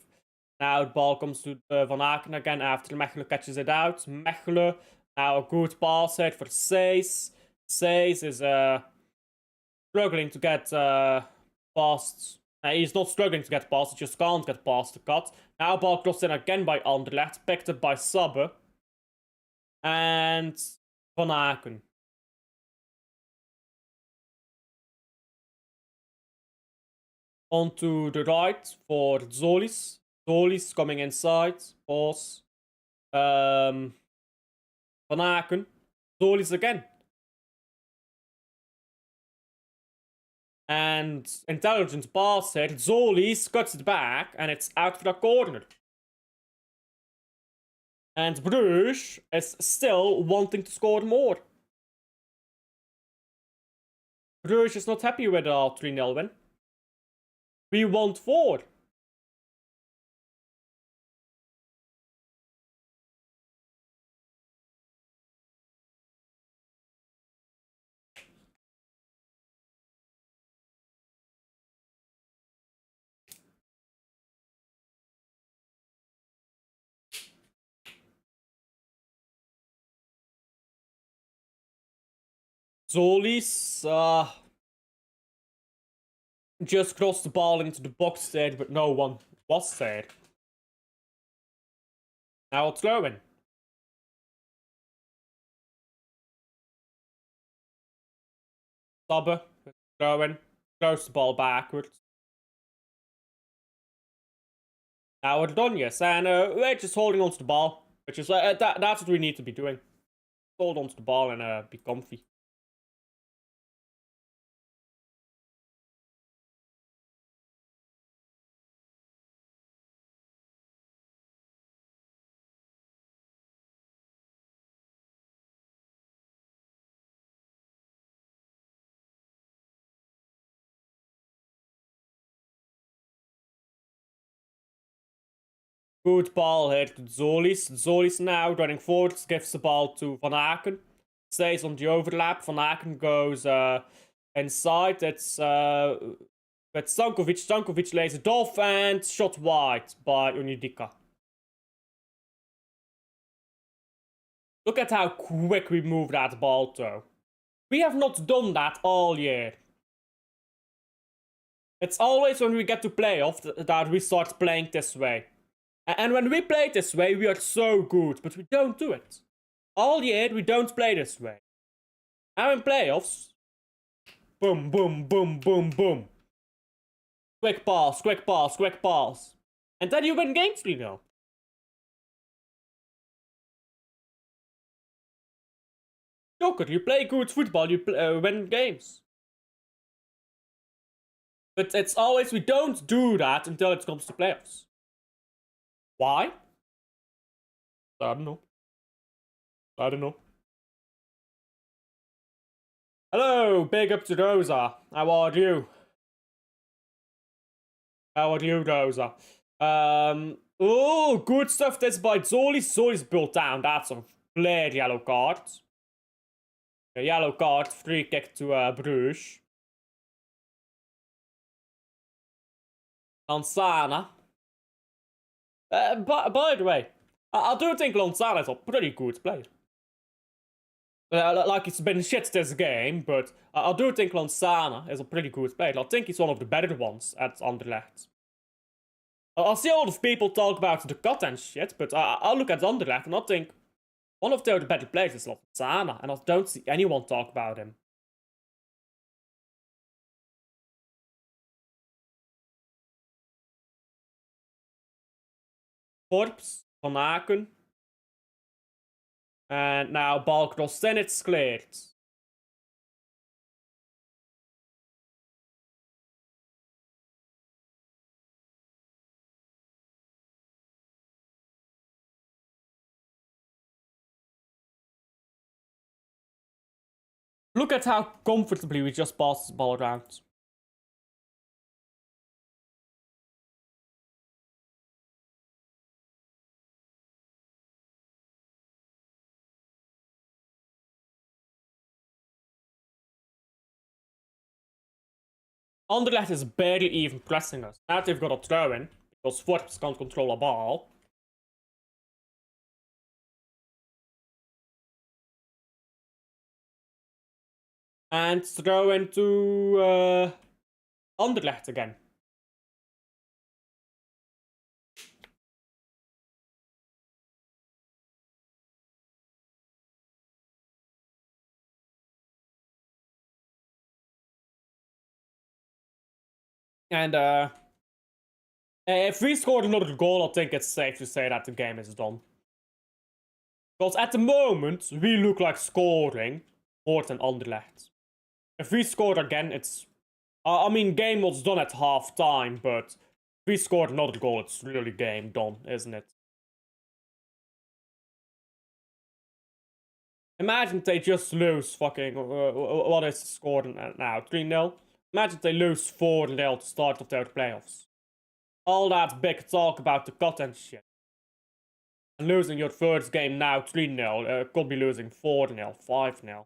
Now the ball comes to Van Aken again after Mechelen catches it out. Mechelen, now a good pass here for Seys. Seys is struggling to get past. He's not struggling to get past, he just can't get past the cut. Now ball crossed in again by Anderlecht, picked up by Sabbe. And Van Aken. Onto the right for Zolis. Zolis coming inside. Pause. Van Aken. Zolis again. And intelligent pass here. Zolis cuts it back and it's out for a corner. And Brugge is still wanting to score more. Brugge is not happy with our 3-0 win. We want 4. Zolis, just crossed the ball into the box there, but no one was there. Now it's throwing. Sabbe, throwing, throws the ball backwards. Now we're done, yes, and we're just holding on to the ball, which is that's what we need to be doing. hold on to the ball and be comfy. Good ball here to Zolis. Zolis now running forward, gives the ball to Van Aken. Stays on the overlap. Van Aken goes inside. It's Stankovic. Stankovic lays it off and shot wide by Unidika. Look at how quick we move that ball though. We have not done that all year. It's always when we get to playoffs that we start playing this way. And when we play this way, we are so good, but we don't do it. All year, we don't play this way. Now in playoffs, boom, boom, boom, boom, boom. Quick pass, quick pass, quick pass. And then you win games, you know. Joker, you play good football, you win games. But it's always, we don't do that until it comes to playoffs. Why? I don't know. I don't know. Hello, big up to Rosa. How are you? How are you, Rosa? Oh, good stuff. That's by Zolis. Zolis built down. That's a clear yellow card. A yellow card, free kick to Brugge. Lansana. By the way, I do think Lansana is a pretty good player. Like, it's been shit this game, but I do think Lansana is a pretty good player. I think he's one of the better ones at Anderlecht. I see a lot of people talk about the cut and shit, but I look at Anderlecht and I think one of their better players is Lansana, and I don't see anyone talk about him. Forbes, Van Aken. And now ball cross, then it's cleared. Look at how comfortably we just passed the ball around. Anderlecht is barely even pressing us. Now they've got a throw in, because Forbes can't control a ball. And throw into Anderlecht again. And if we scored another goal, I think it's safe to say that the game is done. Because at the moment, we look like scoring more than Anderlecht. If we scored again, it's... I mean, game was done at half time, but if we scored another goal, it's really game done, isn't it? Imagine they just lose fucking... what is the score now? 3-0? Imagine they lose 4-0 to start of their playoffs. All that big talk about the cut and shit. And losing your first game now 3-0, could be losing 4-0, 5-0.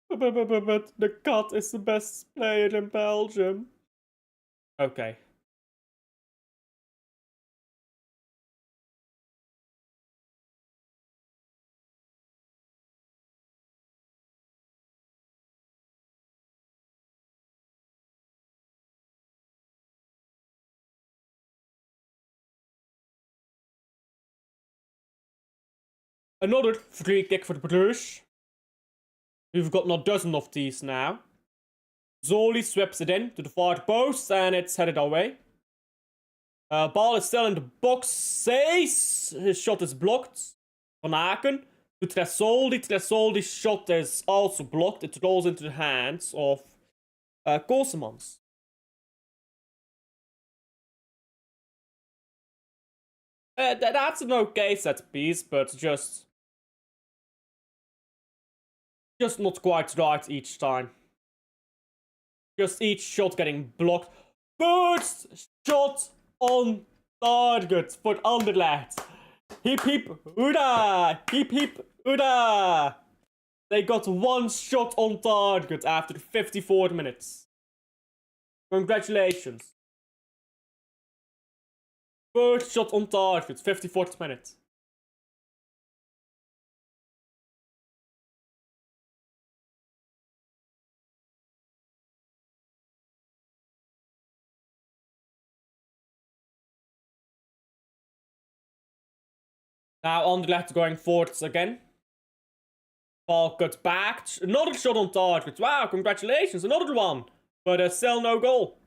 But the cat is the best player in Belgium. Okay. Another free kick for the Brugge. We've got a dozen of these now. Zoli sweeps it in to the far post and it's headed away. Ball is still in the box. Says his shot is blocked. Van Aken to Tresoldi. Tresoldi's shot is also blocked. It rolls into the hands of Kosemans. That's an okay set piece, but just not quite right each time. Just each shot getting blocked. First shot on target for Anderlecht. Hip hip hoera! Hip hip hoera! They got one shot on target after 54 minutes. Congratulations. First shot on target, 54th minute. Now Anderlecht going forwards again. Ball cut back. Another shot on target. Wow, congratulations. Another one. But still no goal.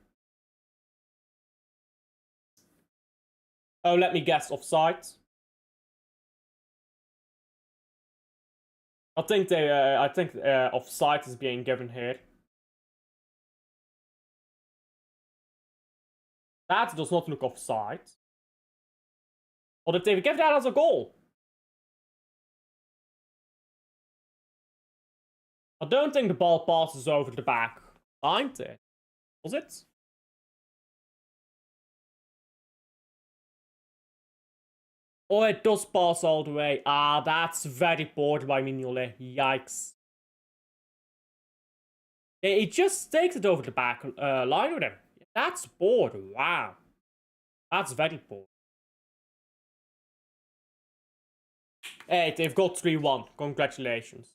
Oh, let me guess. Offside. I think offside is being given here. That does not look offside. Or did they give that as a goal? I don't think the ball passes over the back line there. Was it? Oh, it does pass all the way. Ah, that's very poor by Mignolet. Yikes. He just takes it over the back line with him. That's poor. Wow. That's very poor. Hey, they've got 3-1. Congratulations.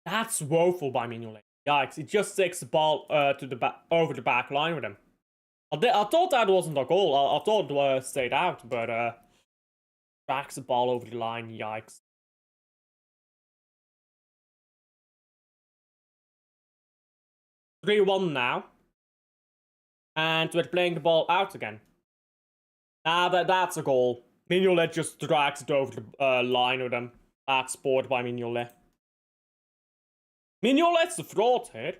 That's woeful by Mignolet. Yikes, he just takes the ball to the back over the back line with him. I thought that wasn't a goal. I thought it stayed out, but tracks the ball over the line. Yikes. (3-1) now. And we're playing the ball out again. That's a goal. Mignolet just drags it over the line with him. That's scored by Mignolet. Mignolet's the fraud here.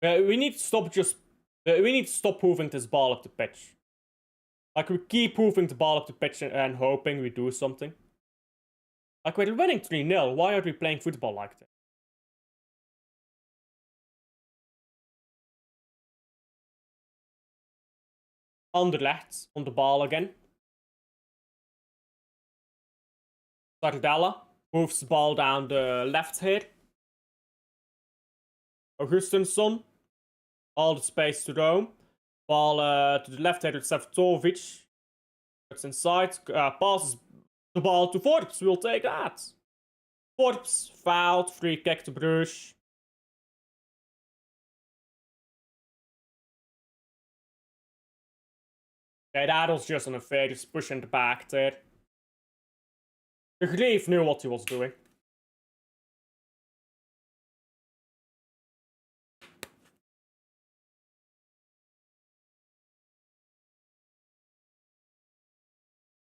We need to stop we need to stop moving this ball up the pitch. Like, we keep moving the ball up the pitch and hoping we do something. Like, we're winning 3-0. Why are we playing football like that? Anderlecht on the ball again. Sardella moves the ball down the left here. Augustinsson. All the space to roam. Ball to the left here to Savtovic. Gets inside. Passes the ball to Forbes. We'll take that. Forbes fouled. Free kick to Brugge. Okay, that was just an affair. Just pushing the back there. The Grief knew what he was doing.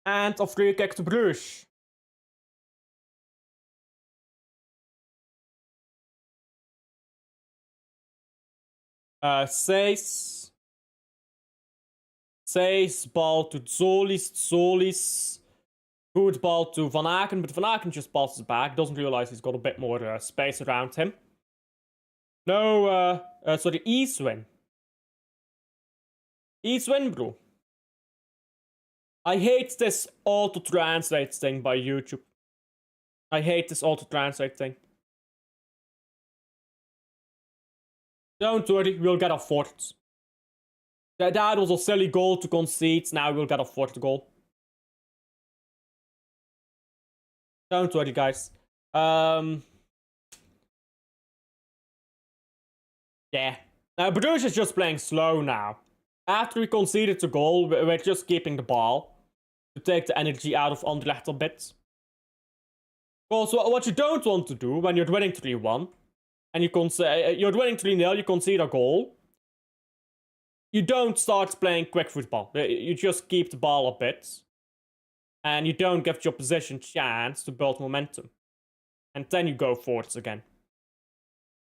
And a free kick to Brugge. Says ball to Zolis. Good ball to Van Aken, but Van Aken just passes back. Doesn't realize he's got a bit more space around him. No, sorry, Eastwin. Eastwin, bro. I hate this auto-translate thing by YouTube. I hate this auto-translate thing. Don't worry, we'll get a fourth. That was a silly goal to concede. Now we'll get a fourth goal. Don't worry, guys. Yeah. Now, Brugge is just playing slow now. After we conceded the goal, we're just keeping the ball to take the energy out of Anderlecht a bit. Because what you don't want to do when you're winning 3-1, and you're winning 3-0, you concede a goal, you don't start playing quick football. You just keep the ball a bit, and you don't give your opposition chance to build momentum. And then you go forwards again.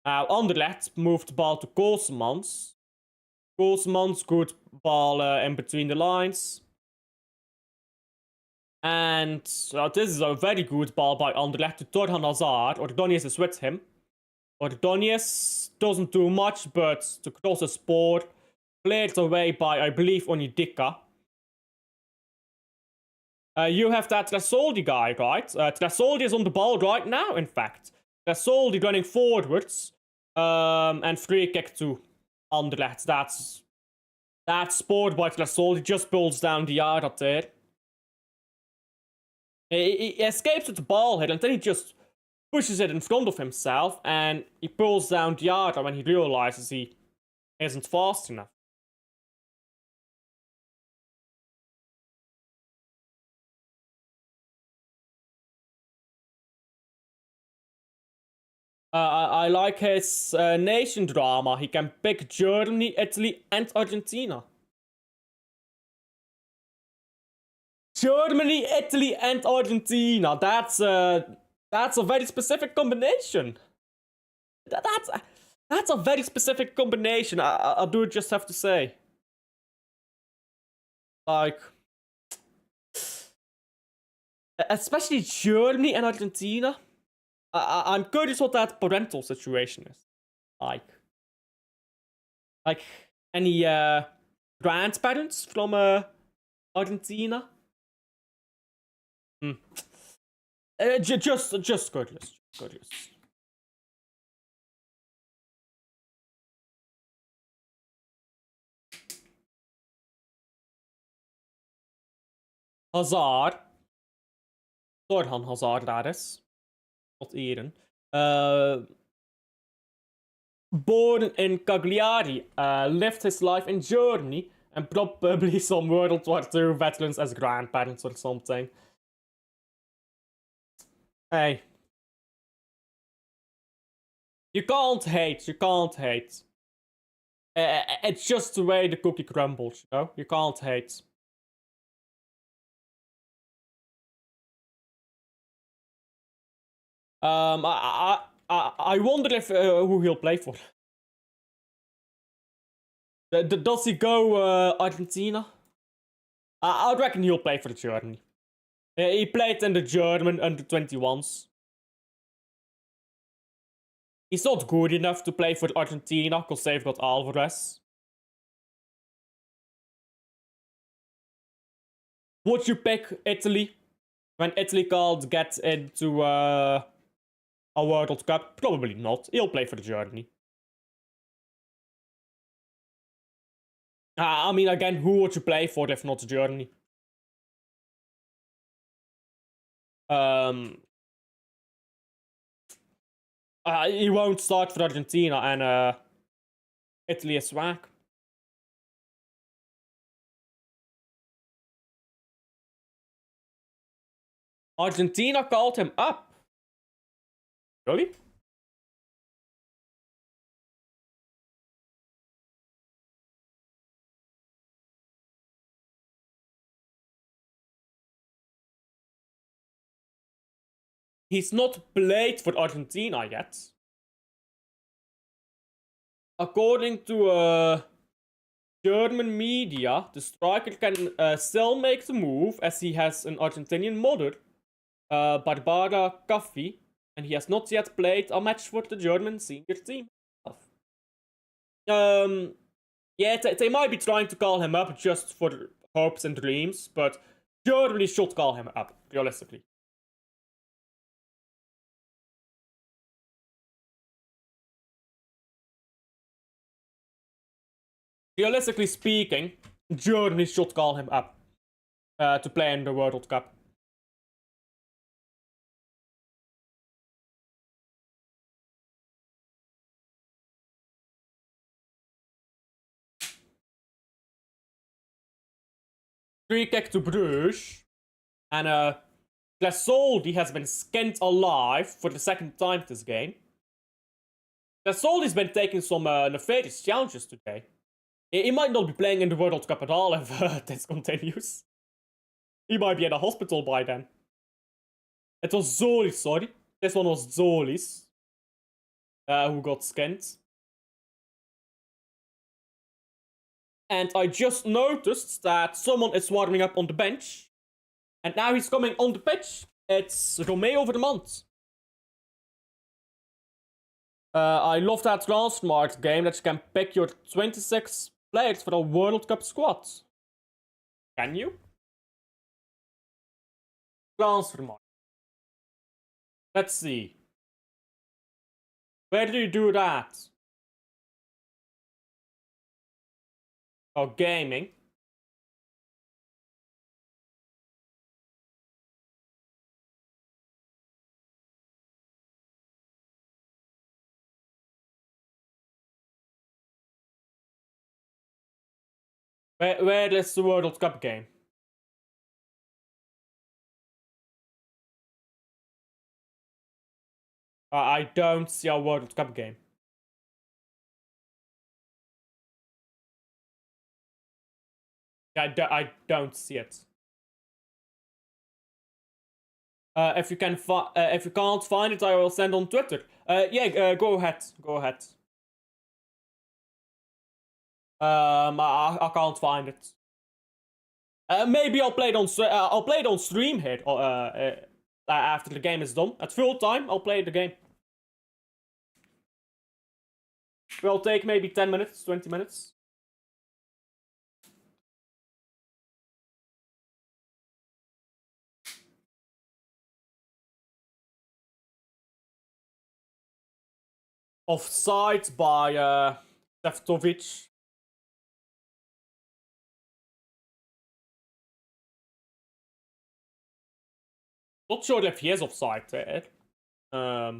Anderlecht moved the ball to Koolsemans. Koolsemans, good ball in between the lines. And this is a very good ball by Anderlecht to Torgan Hazard. Ordonez is with him. Ordonez doesn't do much, but the cross is spored. Cleared away by, I believe, Onyedika. You have that Tresoldi guy, right? Tresoldi is on the ball right now, in fact. Tresoldi running forwards. And free kick to Anderlecht. That's spored by Tresoldi. Just pulls down the yard up there. He escapes with the ball here, and then he just pushes it in front of himself, and he pulls down the yard when he realizes he isn't fast enough. I like his nation drama. He can pick Germany, Italy, and Argentina. Germany, Italy, and Argentina. That's a very specific combination. That's a very specific combination. I do just have to say. Like, especially Germany and Argentina. I'm curious what that parental situation is. Like any grandparents from Argentina? Just curious. Hazard. Torgan Hazard, that is. Not Eden. Born in Cagliari, lived his life in Germany, and probably some World War II veterans as grandparents or something. Hey. You can't hate. It's just the way the cookie crumbles, you know? You can't hate. I wonder if who he'll play for. Does he go Argentina? I reckon he'll play for Germany. He played in the German under-21s. He's not good enough to play for Argentina because they've got Alvarez. Would you pick Italy when Italy can't get into a World Cup? Probably not. He'll play for Germany. I mean, again, who would you play for if not Germany? He won't start for Argentina, and Italy is whack. Argentina called him up. Really? He's not played for Argentina yet. According to German media, the striker can still make the move as he has an Argentinian mother, Barbara Caffi, and he has not yet played a match for the German senior team. Yeah, they might be trying to call him up just for hopes and dreams, but Germany should call him up, realistically. Realistically speaking, Germany should call him up to play in the World Cup. Free kick to Bruges. And Glasoldi has been skinned alive for the second time this game. Glasoldi's been taking some nefarious challenges today. He might not be playing in the World Cup at all if this continues. He might be in a hospital by then. It was Zoli, sorry. This one was Zoli's. Who got skinned. And I just noticed that someone is warming up on the bench. And now he's coming on the pitch. It's Romeo for the month. I love that Transmart game that you can pick your 26 players for a World Cup squad. Can you? Transfermarkt. Let's see. Where do you do that? Oh, gaming. Where is the World Cup game? I don't see a World Cup game. I don't see it. If you can't find it, I will send on Twitter. Yeah, go ahead. Go ahead. I can't find it. Maybe I'll play it on stream here. After the game is done, at full time, I'll play the game. It will take maybe 10 minutes, 20 minutes. Offside by Seftovic. Not sure if he is offside there. I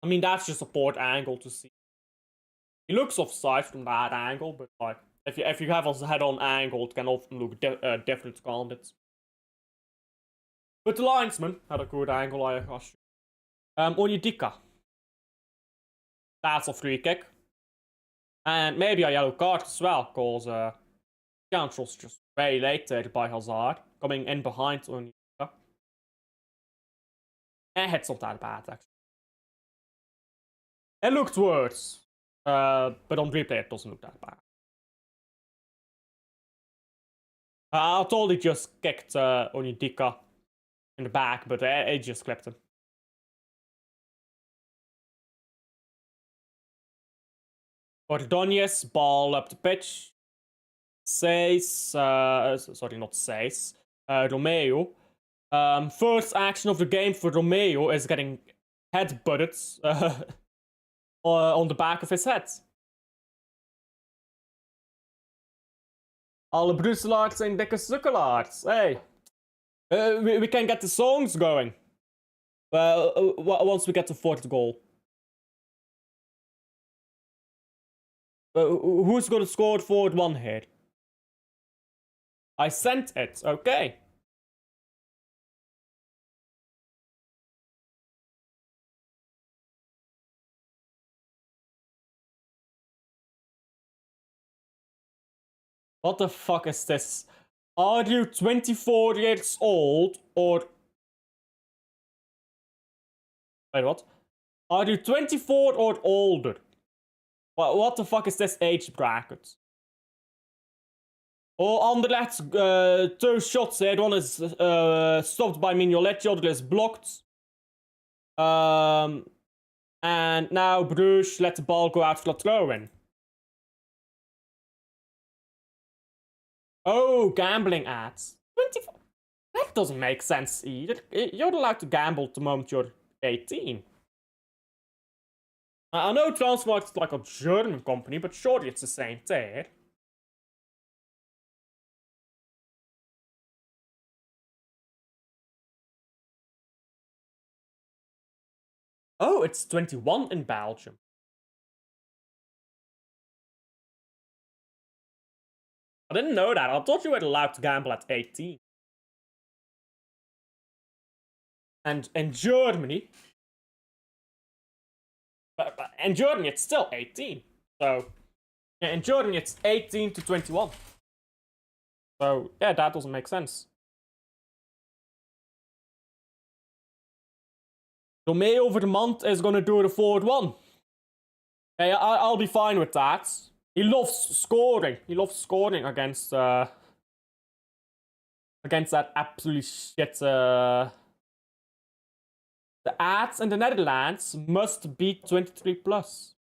mean, that's just a poor angle to see. He looks offside from that angle, but like, if you have his head on angle, it can often look different, can't it? But the linesman had a good angle, I assume. Onyedika. That's a free kick. And maybe a yellow card as well, because Council's just very late there by Hazard. Coming in behind Onyedika. And it's not that bad, actually. It looked worse. But on replay, it doesn't look that bad. I totally just kicked Onyedika in the back, but it just clipped him. Ordonez, ball up the pitch. Says, sorry, not Says. Romeo. First action of the game for Romeo is getting headbutted on the back of his head. Alle Brusselaars zijn dikke sukkelaars. Hey. We can get the songs going. Once we get the fourth goal. Who's gonna score forward one here? I sent it, okay. What the fuck is this? Are you 24 years old or... Wait, what? Are you 24 or older? What the fuck is this age bracket? Oh, Anderlecht, 2 shots here. One is stopped by Mignolet, the other is blocked. And now Bruges let the ball go out for a throw-in. Oh, gambling ads. 24. That doesn't make sense either. You're allowed to gamble the moment you're 18. I know Transmart is like a German company, but surely it's the same there. Oh, it's 21 in Belgium. I didn't know that. I thought you were allowed to gamble at 18. And in Germany... But in Germany, it's still 18. So, yeah, in Germany, it's 18 to 21. So, yeah, that doesn't make sense. So, May over the month is gonna do the 4-1. Hey, I'll be fine with that. He loves scoring. He loves scoring against that absolutely shit. The ads in the Netherlands must be 23 plus.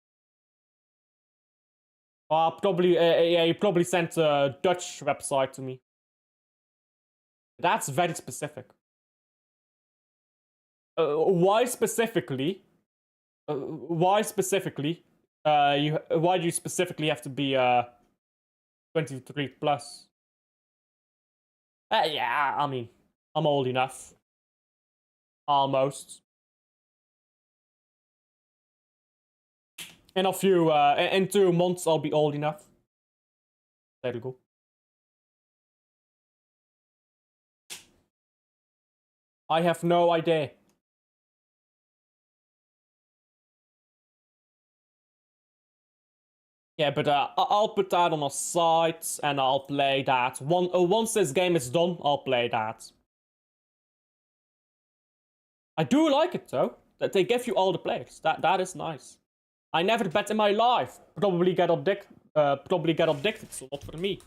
Probably, yeah, you probably sent a Dutch website to me. That's very specific. Why specifically? Why specifically? Why do you specifically have to be 23 plus? Yeah, I mean, I'm old enough. Almost. In a few, in 2 months, I'll be old enough. There you go. I have no idea. Yeah, but I'll put that on a site and I'll play that. Once this game is done, I'll play that. I do like it though, that they give you all the players. That is nice. I never bet in my life. Probably get addicted, so not for me.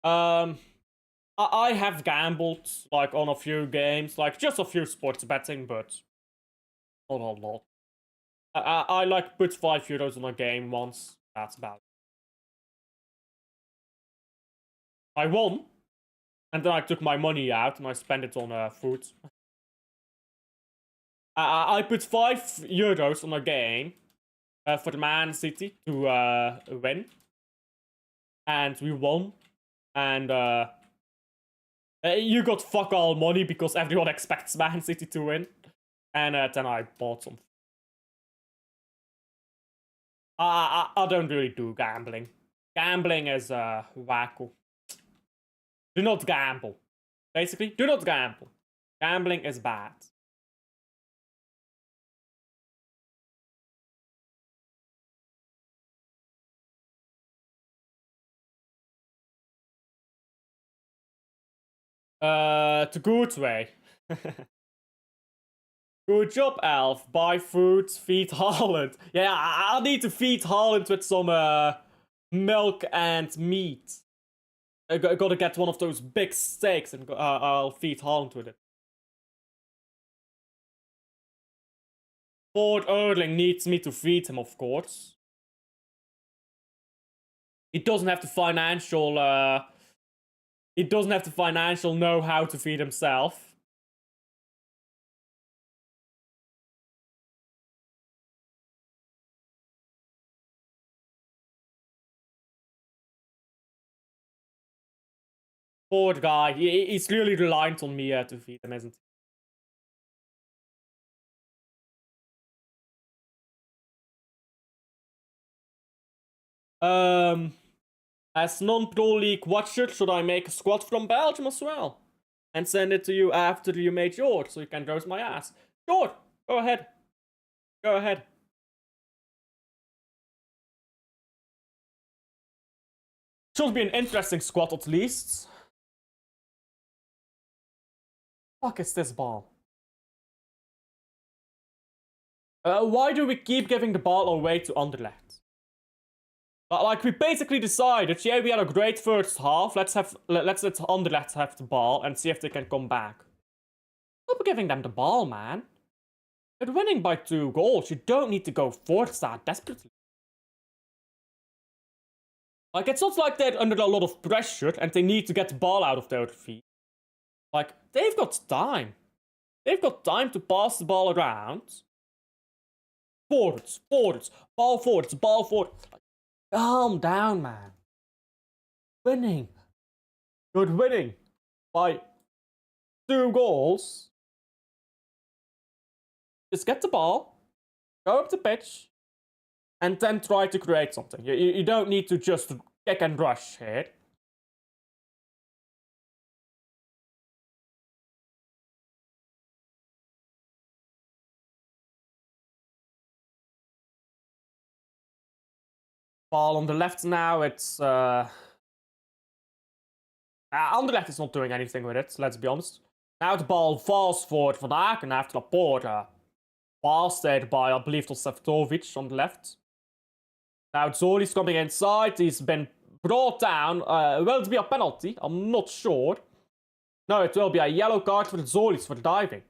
I have gambled like on a few games, like just a few sports betting, but not a lot. I like put €5 on a game once. That's about it. I won, and then I took my money out and I spent it on food. I put €5 on a game for the Man City to win, and we won. And you got fuck all money because everyone expects Man City to win, and then I bought some. I don't really do gambling. Gambling is wacko. Do not gamble. Basically, do not gamble. Gambling is bad. The good way. Good job, Elf. Buy food, feed Haaland. Yeah, I'll need to feed Haaland with some milk and meat. I gotta get one of those big steaks and I'll feed Haaland with it. Ford Erling needs me to feed him, of course. He doesn't have the financial know-how to feed himself. Poor guy. He's really reliant on me to feed him, isn't he? As non-pro league watcher, should I make a squad from Belgium as well? And send it to you after you made yours, so you can roast my ass. Sure, go ahead. Go ahead. Should be an interesting squad at least. Fuck is this ball? Why do we keep giving the ball away to Anderlecht? Like, we basically decided, yeah, we had a great first half. Let's let Anderlecht have the ball and see if they can come back. Stop giving them the ball, man. They're winning by 2 goals. You don't need to go forward that desperately. Like, it's not like they're under a lot of pressure and they need to get the ball out of their feet. Like, they've got time. They've got time to pass the ball around. Forwards, ball forwards. Calm down, man. Winning. Good winning. By 2 goals. Just get the ball, go up the pitch, and then try to create something. You don't need to just kick and rush here. Ball on the left now. It's Anderlecht is not doing anything with it. Let's be honest. Now the ball falls forward Van Aken after Laporte. Passed it by, I believe, to Sefcovic on the left. Now Zoli's coming inside. He's been brought down. Will it be a penalty? I'm not sure. No, it will be a yellow card for the Zolis for diving.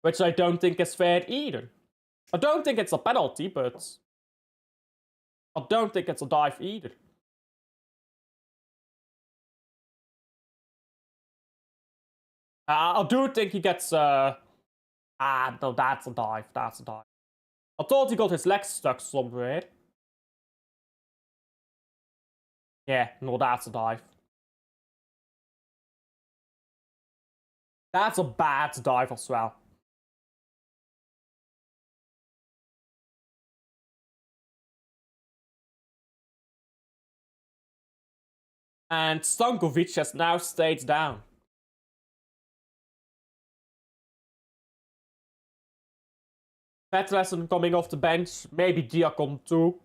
Which I don't think is fair either. I don't think it's a penalty, but I don't think it's a dive either. I do think he gets, no, that's a dive. That's a dive. I thought he got his legs stuck somewhere. Yeah, no, that's a dive. That's a bad dive as well. And Stankovic has now stayed down. Petresen coming off the bench, maybe Diakon too.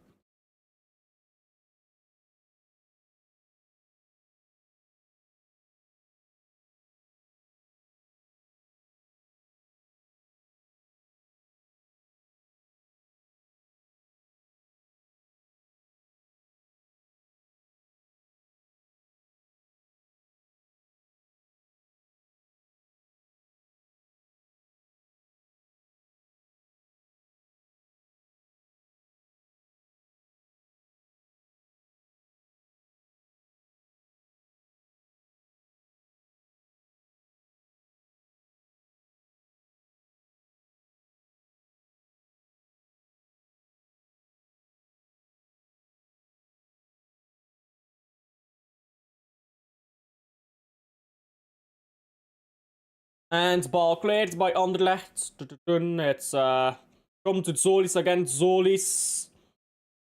And ball cleared by Anderlecht. It's come to Zolis again. Zolis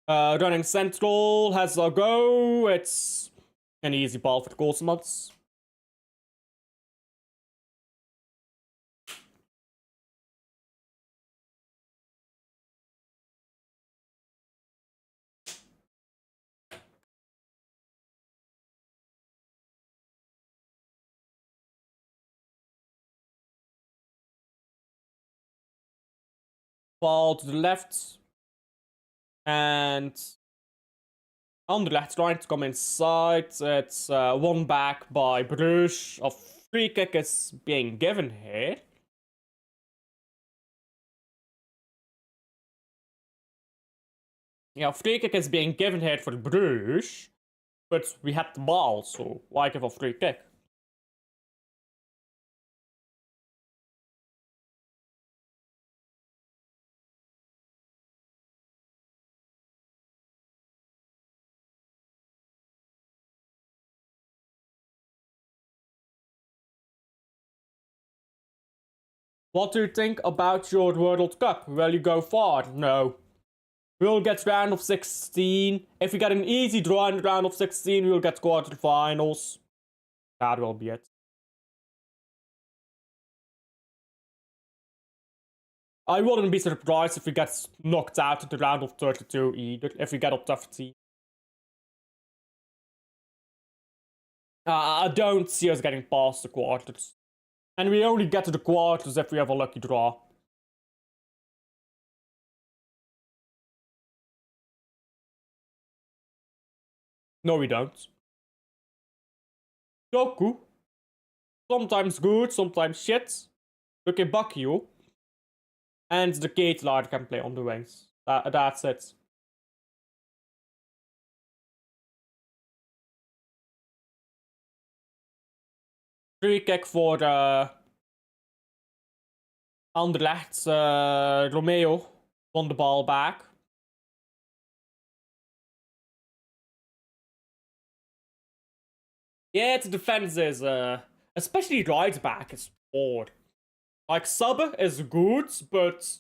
running central, has a go. It's an easy ball for the Goalsmans. Ball to the left. And Anderlecht trying to come inside. It's won back by Brugge. A free kick is being given here. Yeah, free kick is being given here for Brugge. But we had the ball, so why give a free kick? What do you think about your World Cup? Will you go far? No. We'll get round of 16. If we get an easy draw in round of 16, we'll get quarterfinals. That will be it. I wouldn't be surprised if we get knocked out at the round of 32 either, if we get a tough team. I don't see us getting past the quarters. And we only get to the quarters if we have a lucky draw. No, we don't. Doku. Sometimes good, sometimes shit. Look at Bakio. And the Ketelaar can play on the wings. That's it. Free kick for Anderlecht. Romeo won the ball back. Yeah, the defense is, especially right back, is poor. Like, Sabbe is good, but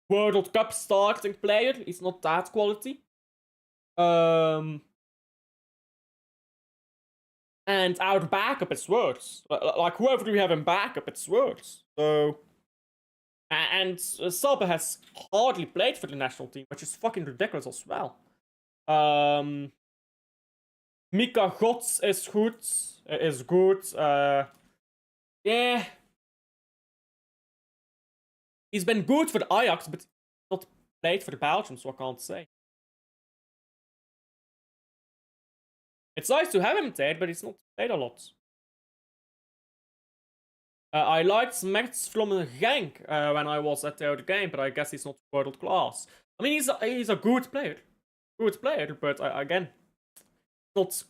World Cup starting player is not that quality. And our backup is worse. Like, whoever we have in backup, it's worse. So, And Saber has hardly played for the national team, which is fucking ridiculous as well. Mika Gots is good. Yeah. He's been good for the Ajax, but not played for the Belgians, so I can't say. It's nice to have him there, but he's not played a lot. I liked Max from Genk when I was at the other game, but I guess he's not world class. I mean, he's a good player. Good player, but again, not...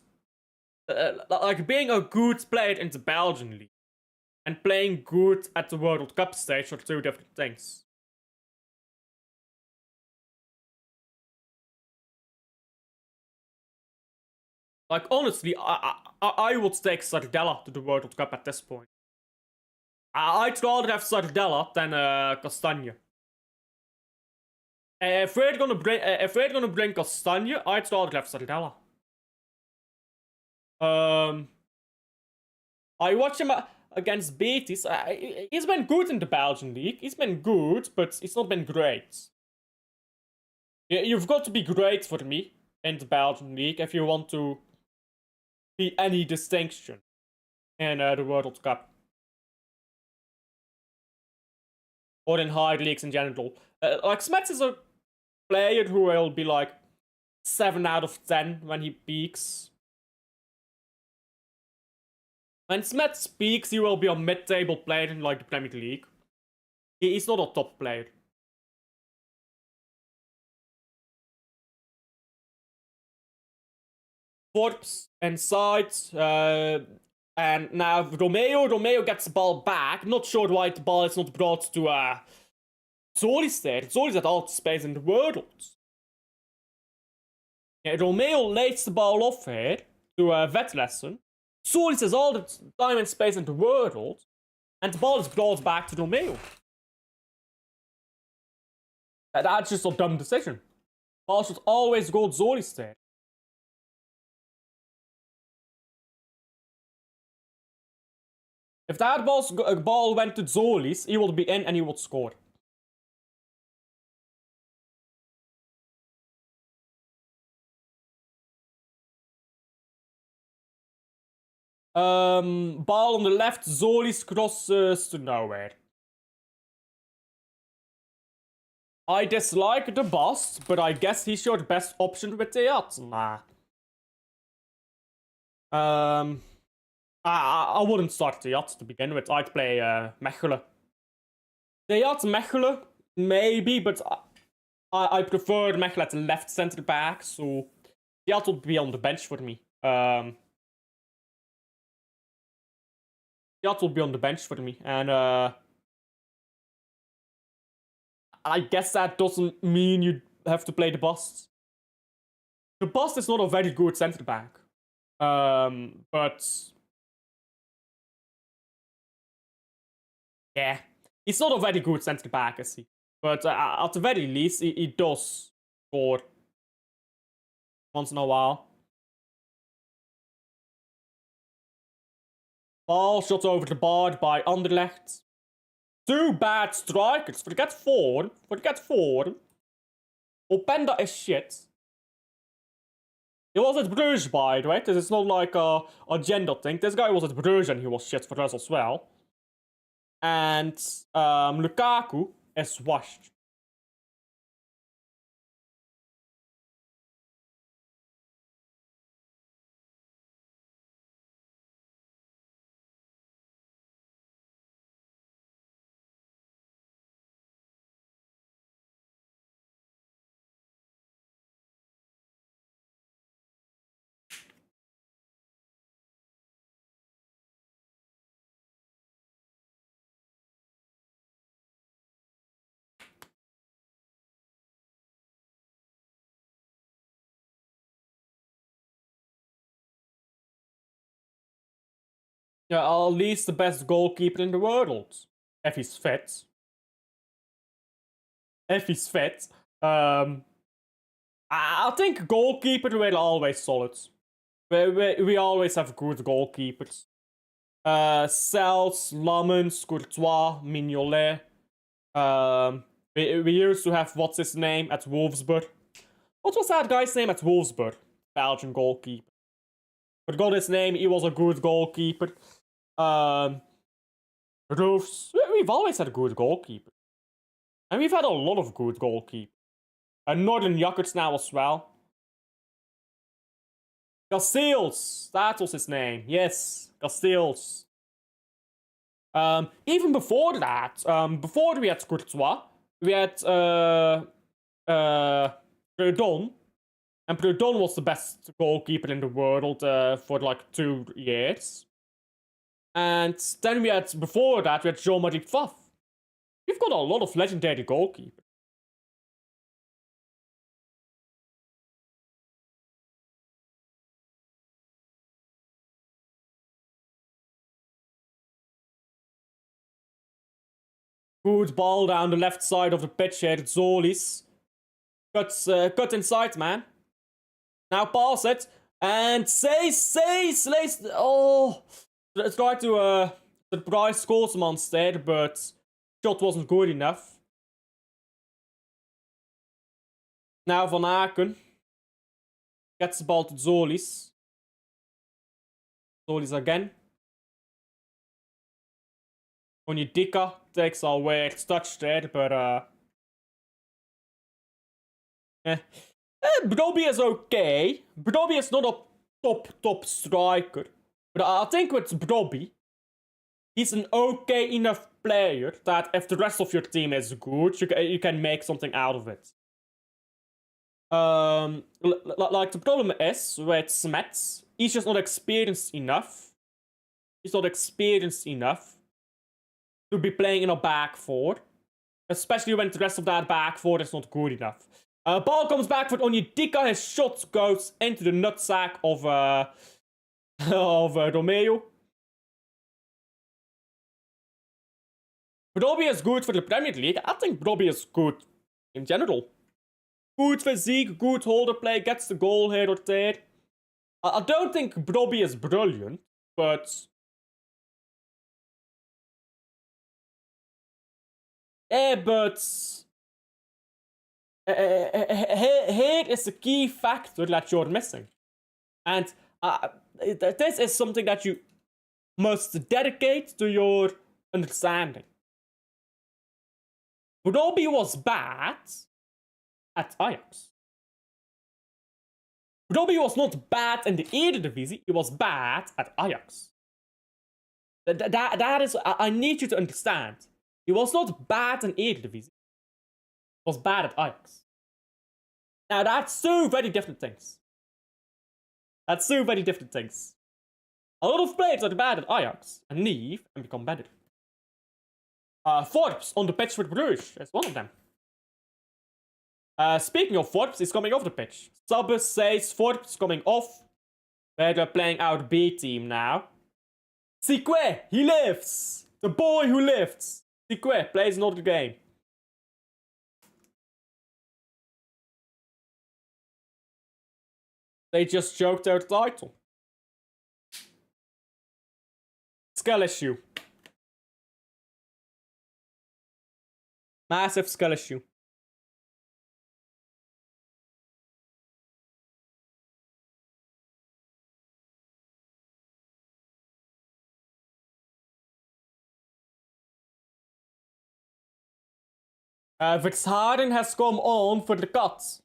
like, being a good player in the Belgian league and playing good at the World Cup stage are two different things. Like, honestly, I would take Sardella to the World Cup at this point. I'd rather have Sardella than Castagne. If we're gonna bring Castagne, I'd rather have Sardella. I watched him against Betis. He's been good in the Belgian league. He's been good, but he's not been great. You've got to be great for me in the Belgian league if you want to be any distinction in the World Cup. Or in high leagues in general. Like, Smets is a player who will be like 7 out of 10 when he peaks. When Smets peaks, he will be a mid-table player in like the Premier League. He's not a top player. Forbes inside, and now Romeo gets the ball back. Not sure why the ball is not brought to Zolis there. Zolis at all space in the world. Yeah, Romeo lays the ball off here to Vetlessen. Zolis has all the time and space in the world, and the ball is brought back to Romeo. That's just a dumb decision. Ball should always go to Zolis there. If that ball went to Zolis, he would be in and he would score. Ball on the left, Zolis crosses to nowhere. I dislike the boss, but I guess he's your best option with the yacht. Nah. I wouldn't start the yacht to begin with. I'd play Mechelen. The yacht Mechelen, maybe, but I prefer Mechelen at the left center back, so the yacht would be on the bench for me. The yacht will be on the bench for me, and I guess that doesn't mean you have to play the boss. The boss is not a very good center back, but yeah, he's not a very good center back, is he? But at the very least, he does score once in a while. Ball shot over the bar by Anderlecht. Two bad strikers. Forget four. Openda is shit. He was at Brugge, by the way. This is not like a gender thing. This guy was at Brugge and he was shit for us as well. And Lukaku is washed. Yeah, at least the best goalkeeper in the world. If he's fit. I think goalkeeper will always solid. We always have good goalkeepers. Cels, Lammens, Courtois, Mignolet. We used to have, what's his name, at Wolfsburg. What was that guy's name at Wolfsburg? Belgian goalkeeper. Forgot his name, he was a good goalkeeper. Roofs. We've always had a good goalkeeper. And we've had a lot of good goalkeepers. And Northern Jackets now as well. Casteels, that was his name. Yes, Casteels. Even before that, before we had Courtois, we had Preud'homme. And Preud'homme was the best goalkeeper in the world for like 2 years. And then we had, before that, we had Jean-Marie Pfaff. We've got a lot of legendary goalkeepers. Good ball down the left side of the pitch here. It's Zolis. Cut inside, man. Now pass it. And says, oh. Tried to surprise Koolsman instead, but shot wasn't good enough. Now Van Aken gets the ball to Zolis. Zolis again. Onyedika takes a weird touch there, but Brugge is okay. Brugge is not a top striker. But I think with Brugge, he's an okay enough player that if the rest of your team is good, you can make something out of it. Like the problem is with Smets, he's just not experienced enough. He's not experienced enough to be playing in a back four. Especially when the rest of that back four is not good enough. Ball comes back for Onyedika. His shot goes into the nutsack of Romeo. Brugge is good for the Premier League. I think Brugge is good in general. Good physique, good holder play, gets the goal here or there. I don't think Brugge is brilliant, but here is the key factor that you're missing. And this is something that you must dedicate to your understanding. Brugge was bad at Ajax. Brugge was not bad in the Eredivisie, he was bad at Ajax. That is, I need you to understand. He was not bad in Eredivisie. He was bad at Ajax. Now that's two very different things. That's two very different things. A lot of players are bad at Ajax and leave and become better. Forbes on the pitch with Bruges is one of them. Speaking of Forbes, he's coming off the pitch. Sabbe says Forbes coming off. They're playing out B team now. Sikwe, he lifts! The boy who lifts! Sikwe plays another game. They just choked their title. Skill issue. Massive skill issue. Vertaren has come on for the cut.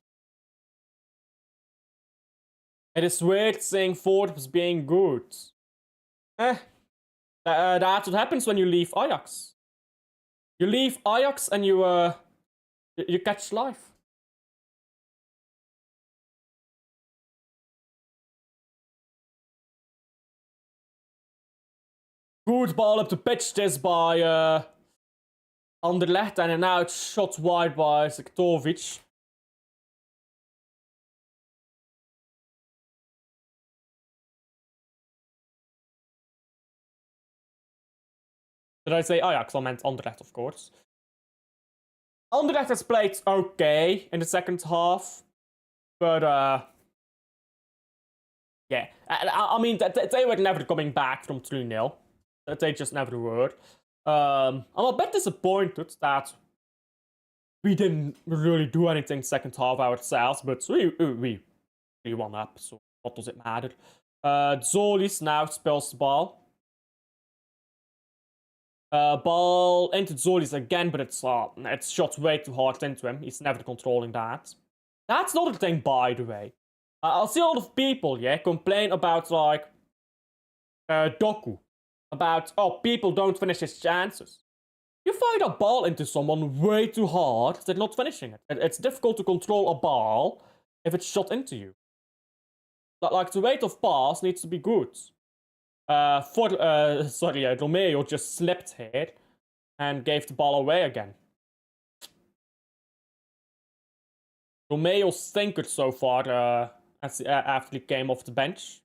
It is weird saying Forbes being good. That's what happens when you leave Ajax. You leave Ajax and you catch life. Good ball up the pitch this by Anderlecht, and now it's shot wide by Sektovic. Did I say Ajax? I meant Anderlecht, of course. Anderlecht has played okay in the second half, but yeah. I mean, they were never coming back from 3-0. They just never were. I'm a bit disappointed that we didn't really do anything second half ourselves, but we won up, so what does it matter? Zolis now spills the ball. Ball into Zolis again, but it's shot way too hard into him. He's never controlling that. That's another thing, by the way. I'll see a lot of people, yeah, complain about, like, Doku. About, oh, people don't finish his chances. You fire a ball into someone way too hard, they're not finishing it. It's difficult to control a ball if it's shot into you. Like, the rate of pass needs to be good. Romeo just slipped here and gave the ball away again. Romeo stinkered so far after he came off the bench.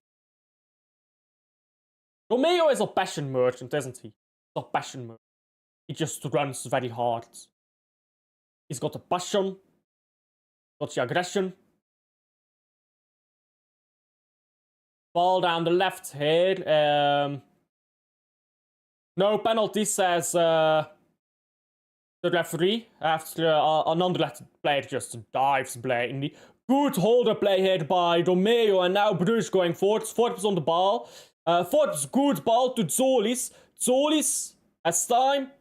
Romeo is a passion merchant, isn't he? He's a passion merchant. He just runs very hard. He's got the passion, got the aggression. Ball down the left here. No penalty, says the referee. After an Anderlecht player just dives blatantly. Good holder play here by Romeo, and now Brugge going forward. Forbes on the ball. Forbes, good ball to Zolis. Zolis has time.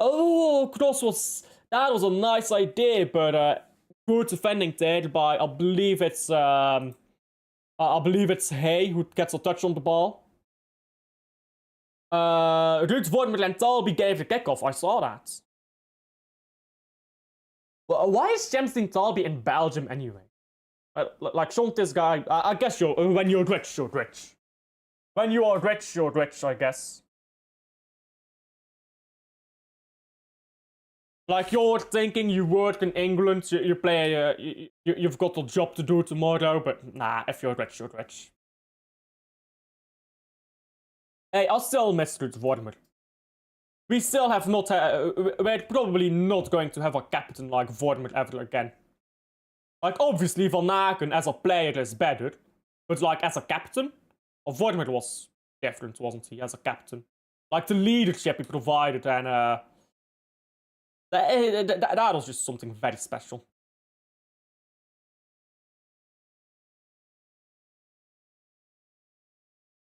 Oh, cross that was a nice idea, but good defending there by, I believe it's Hay who gets a touch on the ball. Ruud Vormer and Talby gave the kickoff. I saw that. Well, why is Jamstein Talby in Belgium anyway? Like, shouldn't this guy... I guess when you're rich, you're rich. When you are rich, you're rich, I guess. Like, you're thinking you work in England, you play, you've got a job to do tomorrow, but nah, if you're rich, you're rich. Hey, I still miss Ruud Vormer. We still have not, we're probably not going to have a captain like Vormer ever again. Like, obviously Van Aken as a player is better, but like, as a captain, Vormer was different, wasn't he, as a captain? Like, the leadership he provided, and that was just something very special.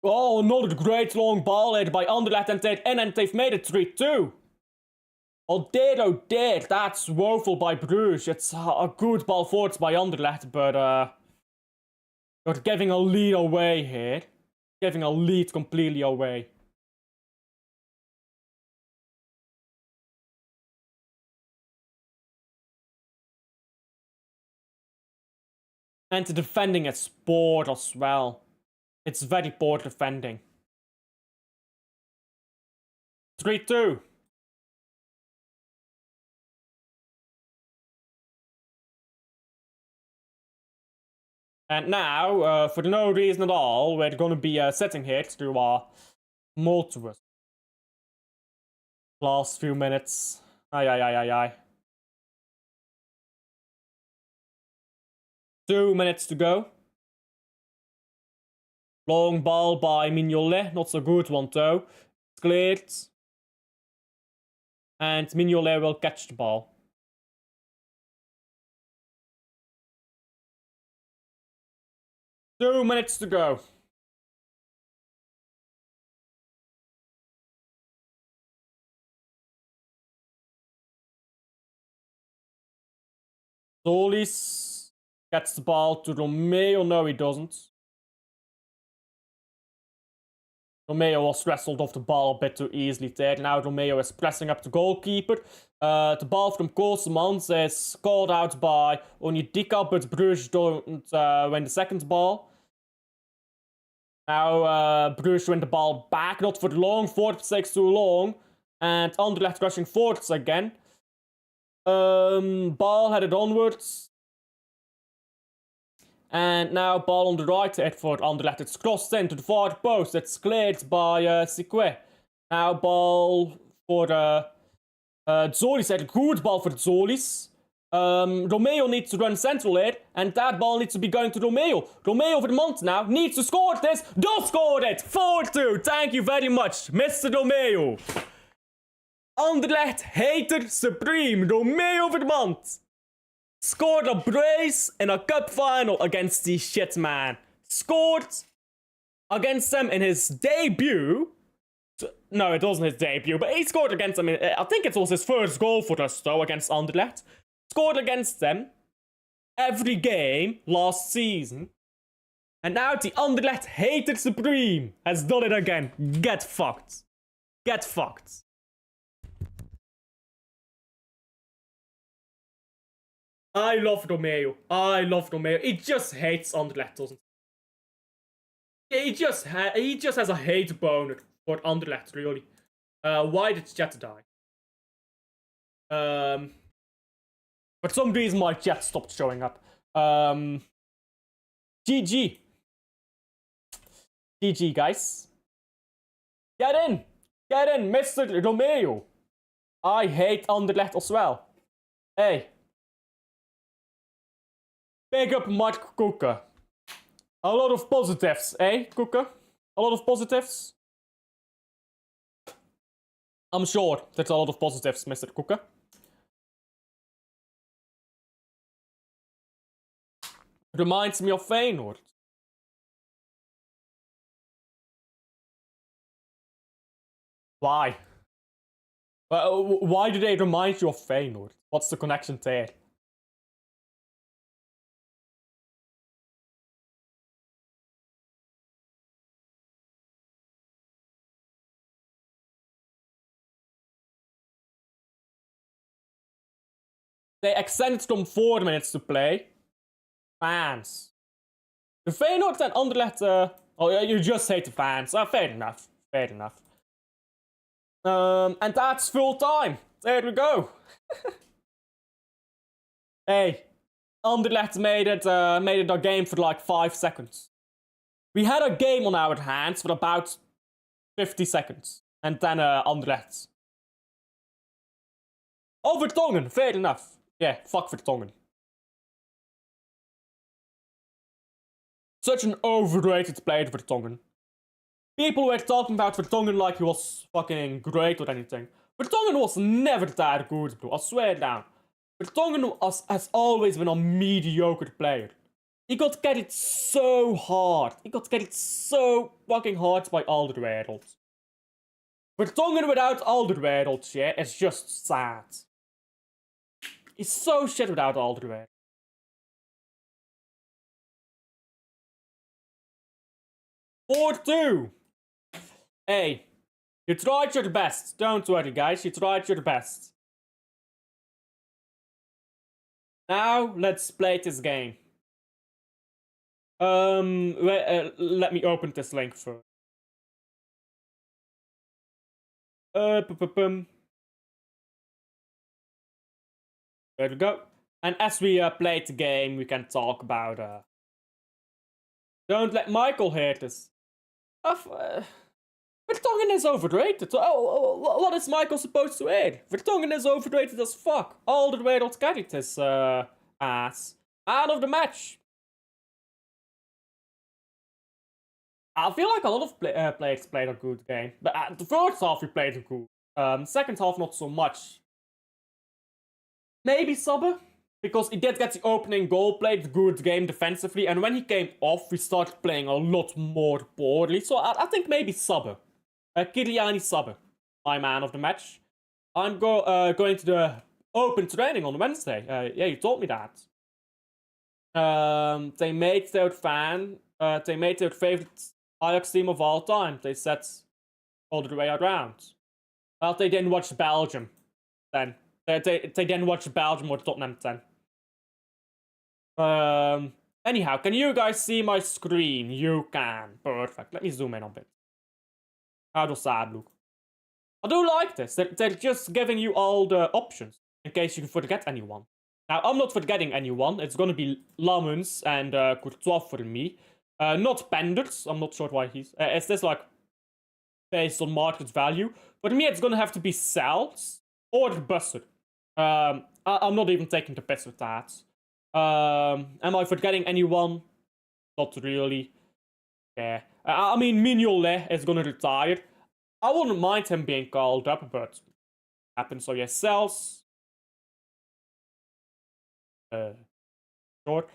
Oh, another great long ball here by Anderlecht, and they've made it 3-2. Oh dear, that's woeful by Brugge. It's a good ball forwards by Anderlecht, but you're giving a lead away here. Giving a lead completely away. And the defending is poor as well. It's very poor defending. 3-2. And now, for no reason at all, we're gonna be sitting here to Moltres. Last few minutes. Aye. 2 minutes to go. Long ball by Mignolet. Not so good one though. It's cleared. And Mignolet will catch the ball. Two minutes to go. Solis gets the ball to Romeo. No, he doesn't. Romeo was wrestled off the ball a bit too easily there. Now Romeo is pressing up the goalkeeper. The ball from Kosemans is called out by Onyedika, but Brugge don't win the second ball. Now Brugge win the ball back, not for long. Forbes takes too long. And Anderlecht rushing forwards again. Ball headed onwards. And now ball on the right side for Anderlecht. It's crossed into the far post. It's cleared by Sikwe. Now ball for Zolis. A good ball for Zolis. Romeo needs to run central here. And that ball needs to be going to Romeo. Romeo for the month now. Needs to score this. Does score it. 4-2. Thank you very much, Mr. Romeo. Anderlecht hater supreme, Romeo Vermont, scored a brace in a cup final against the shit man. Scored against them in his debut. No, it wasn't his debut, but he scored against them. I think it was his first goal for us, though, against Anderlecht. Scored against them every game last season. And now the Anderlecht hater supreme has done it again. Get fucked. Get fucked. I love Romeo. I love Romeo. He just hates Anderlecht, doesn't he? He just has a hate boner for Anderlecht, really. Why did Jet die? For some reason my chat stopped showing up. GG. GG, guys. Get in! Get in, Mr. Romeo! I hate Anderlecht as well. Hey. Big up Mark Koeken. A lot of positives, eh, Koeken? A lot of positives? I'm sure there's a lot of positives, Mr. Koeken. Reminds me of Feyenoord. Why? Why do they remind you of Feyenoord? What's the connection there? They extended from 4 minutes to play. Fans. The Feyenoord and Anderlecht, oh, you just hate the fans. Fair enough. Fair enough. And that's full time. There we go. Hey, Anderlecht made it a game for like 5 seconds. We had a game on our hands for about 50 seconds. And then Anderlecht. Oh, Vertonghen, fair enough. Yeah, fuck Vertonghen. Such an overrated player, Vertonghen. People were talking about Vertonghen like he was fucking great or anything. Vertonghen was never that good, bro. I swear down. Vertonghen has always been a mediocre player. He got carried so hard. He got carried so fucking hard by Alderweireld. Vertonghen without Alderweireld, yeah, is just sad. He's so shit without Alderweireld. (4-2). Hey, you tried your best. Don't worry, guys. You tried your best. Now, let's play this game. Let me open this link first. There we go. And as we play the game, we can talk about... Don't let Michael hear this. Vertonghen is overrated. Oh, what is Michael supposed to hear? Vertonghen is overrated as fuck. Alderweireld carried his ass. Man of the match. I feel like a lot of players played a good game. But the first half we played good. Second half not so much. Maybe Sabbe. Because he did get the opening goal, played a good game defensively. And when he came off, we started playing a lot more poorly. So I think maybe Sabbe. Kyliani Sabbe, my man of the match. I'm going to the open training on Wednesday. Yeah, you told me that. They made their favorite Ajax team of all time. They said all the way around. Well, they didn't watch Belgium then. They didn't watch Belgium or Tottenham then. Anyhow, can you guys see my screen? You can. Perfect. Let me zoom in a bit. How does that look? I do like this. They're just giving you all the options in case you forget anyone. Now, I'm not forgetting anyone. It's gonna be Lammens and Courtois for me. Not Penders. I'm not sure why he's... is this like based on market value? For me, it's gonna have to be Cells or Busser. I'm not even taking the piss with that. Am I forgetting anyone? Not really. Yeah. I mean, Mignolet is gonna retire. I wouldn't mind him being called up, but happens. So yeah, cells. Sure.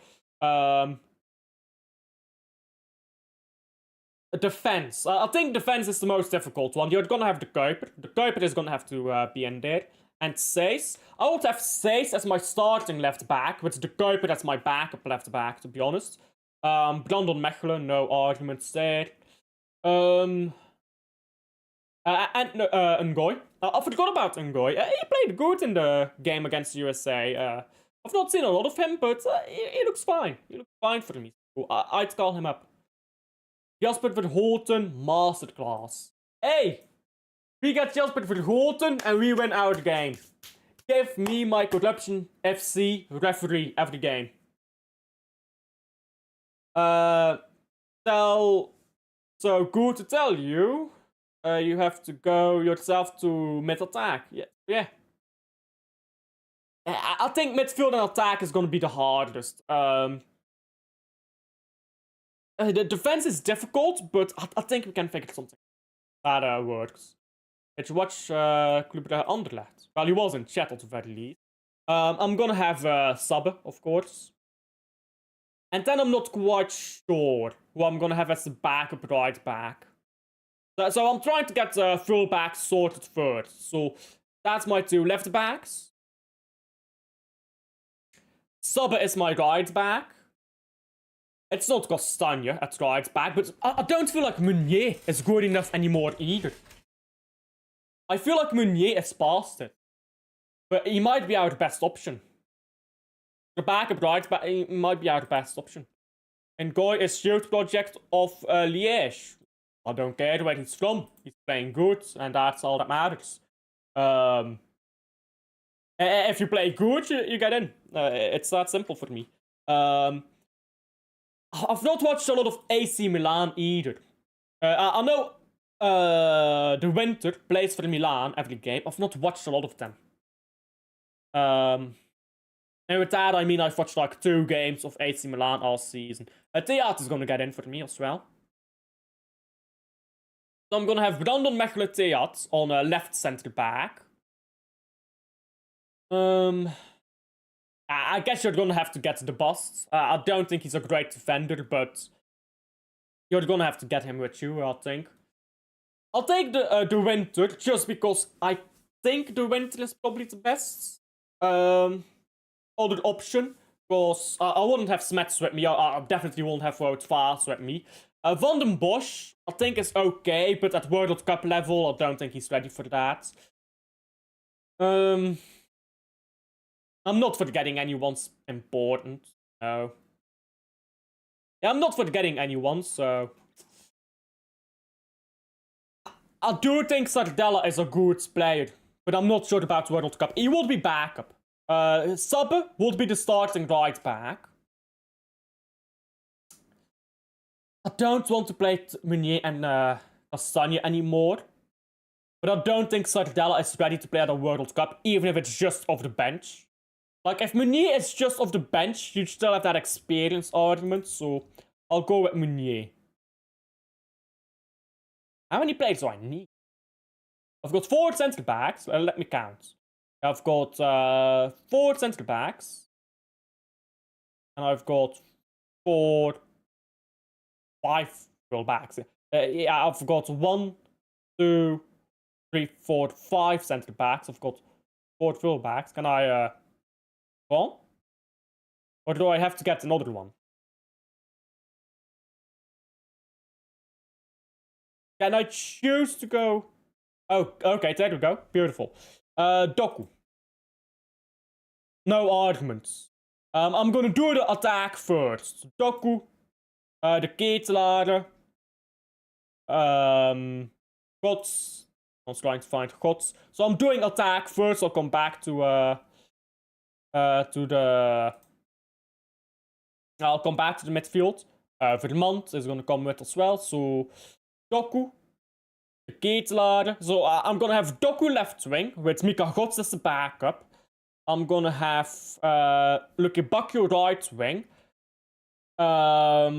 Defense. I think defense is the most difficult one. You're gonna have the Kuiper. The Kuiper is gonna have to be in there. And Seys. I would have Seys as my starting left back, with the Kuiper as my backup left back, to be honest. Brandon Mechelen, no arguments there. And Ngoy. I forgot about Ngoy. He played good in the game against the USA. I've not seen a lot of him, but he looks fine. He looks fine for me. So I'd call him up. Jasper Verhoeven, masterclass. Hey! We got Jasper Verhoeven and we win our game. Give me my Corruption FC referee every game. So good to tell you. You have to go yourself to mid-attack. Yeah. I think midfield and attack is gonna be the hardest. The defense is difficult, but I think we can figure something that works. Let's watch Club Brugge Anderlecht. Well, he was in chat at the very least. I'm gonna have Sabbe, of course. And then I'm not quite sure who I'm gonna have as the backup right back. So I'm trying to get full backs sorted first. So that's my two left backs. Sabbe is my right back. It's not Castanje at right back, but I don't feel like Meunier is good enough anymore either. I feel like Meunier is past it. But he might be our best option. The backup right back, he might be our best option. And Goy is youth project of Liège. I don't care where he's from. He's playing good, and that's all that matters. If you play good, you get in. It's that simple for me. I've not watched a lot of AC Milan either. I know the Winter plays for Milan every game. I've not watched a lot of them. And with that, I mean I've watched like 2 games of AC Milan all season. Theat is gonna get in for me as well. So I'm gonna have Brandon Mechelen Theat on left center back. I guess you're gonna have to get the busts. I don't think he's a great defender, but you're gonna have to get him with you, I think. I'll take the Winter, just because I think the Winter is probably the best other option. Because I wouldn't have Smets with me, I definitely won't have Wout Vaas with me. Van den Bosch, I think is okay, but at World Cup level, I don't think he's ready for that. I'm not forgetting anyone's important. No. Yeah, I'm not forgetting anyone, so... I do think Sardella is a good player, but I'm not sure about World Cup. He would be backup. Sabbe would be the starting right back. I don't want to play Meunier and Castanje anymore. But I don't think Sardella is ready to play at a World Cup, even if it's just off the bench. Like, if Meunier is just off the bench, you'd still have that experience argument, so I'll go with Meunier. How many players do I need? I've got 4 centre backs. Let me count. I've got 4 centre backs. And I've got 5 full backs. Yeah, I've got 1, 2, 3, 4, 5 centre backs. I've got 4 full backs. Can I go on? Or do I have to get another one? Can I choose to go? Oh, okay, there we go. Beautiful. Doku. No arguments. I'm gonna do the attack first. Doku. De Ketelaar. Gods. I was trying to find Gods. So I'm doing attack first. I'll come back to the... I'll come back to the midfield. Vermand is gonna come with as well. So Doku. De Ketelaar. So I'm gonna have Doku left wing with Mika Gods as the backup. I'm gonna have Lucky Bakio right wing.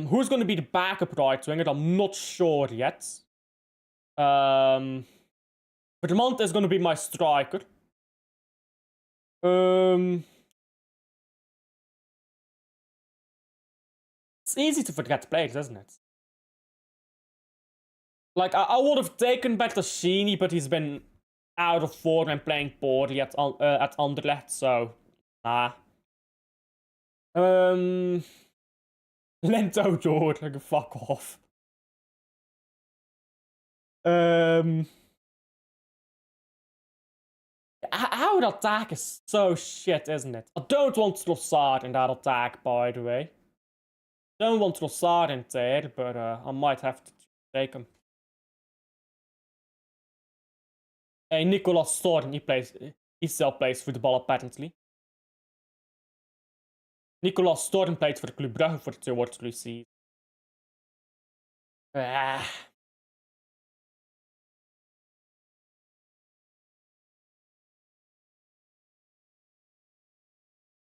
Who's gonna be the backup right winger? I'm not sure yet. Vermand is gonna be my striker. It's easy to forget players, isn't it? Like, I would have taken Bertascini, but he's been out of form and playing poorly at Anderlecht, so nah. Lento George, like fuck off. Our attack is so shit, isn't it? I don't want Trossard in that attack, by the way. Don't want Trossard in there, but I might have to take him. Hey, Nicolas Thornton, he still plays football apparently. Nicolas Thornton played for Club Brugge for 2 or 3 seasons. I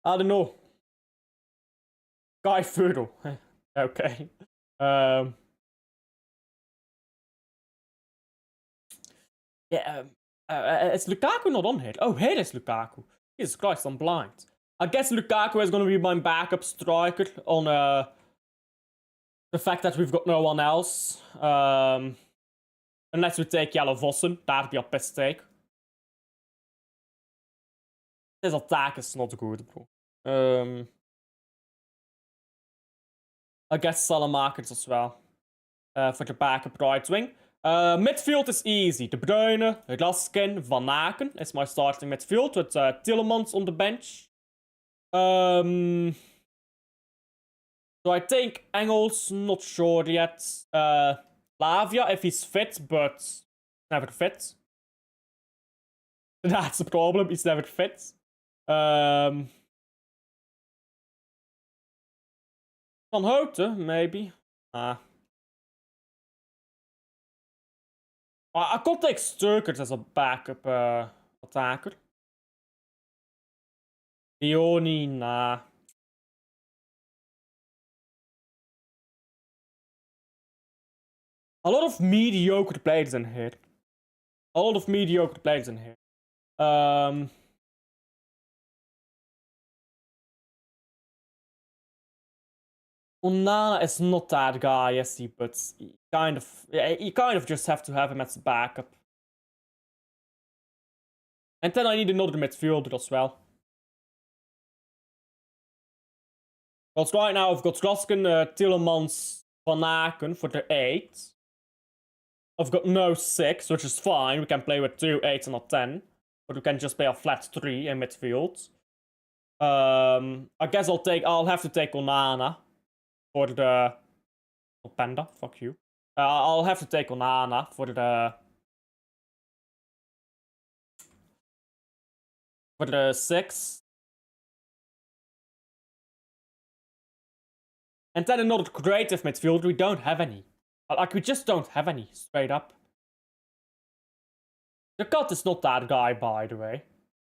don't know. Guy Fudel. Okay. Yeah, is Lukaku not on here? Oh, here is Lukaku. Jesus Christ, I'm blind. I guess Lukaku is going to be my backup striker on the fact that we've got no one else. Unless we take Yellow Vossen, that'd be a piss take. His attack is not good, bro. I guess Salamakers as well. For the backup right wing. Midfield is easy. De Bruyne, Raskin, Van Aken is my starting midfield with Tielemans on the bench. So I think Engels, not sure yet. Lavia, if he's fit, but never fit. That's the problem, he's never fit. Van Houten, maybe. I could take Sturkers as a backup attacker. Dioni, nah. A lot of mediocre players in here. A lot of mediocre players in here. Onana is not that guy, is he? But you kind of just have to have him as a backup. And then I need another midfielder as well. Because right now I've got Raskin, Tielemans, Van Aken for the 8. I've got no 6, which is fine. We can play with 2 8s and a 10. But we can just play a flat 3 in midfield. I guess I'll have to take Onana for the Panda. Fuck you. I'll have to take Onana for the 6. And then another creative midfielder. We don't have any. Like, we just don't have any, straight up. The cut is not that guy, by the way.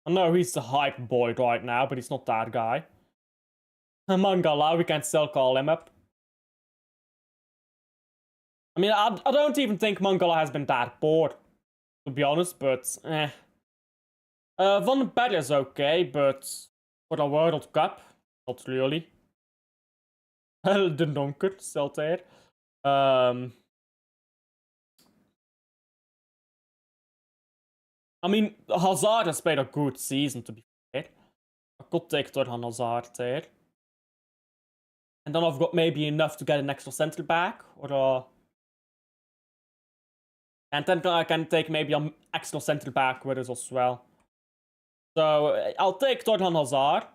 I know he's the hype boy right now, but he's not that guy. Mangala, we can still call him up. I mean, I don't even think Mangala has been that bored, to be honest, but eh. Van den Berg is okay, but for the World Cup, not really. De Donker, still there. I mean, Hazard has played a good season, to be fair. I could take Torgan Hazard there. And then I've got maybe enough to get an extra centre back, or and then I can take maybe an extra centre back with us as well. So I'll take Torgan Hazard.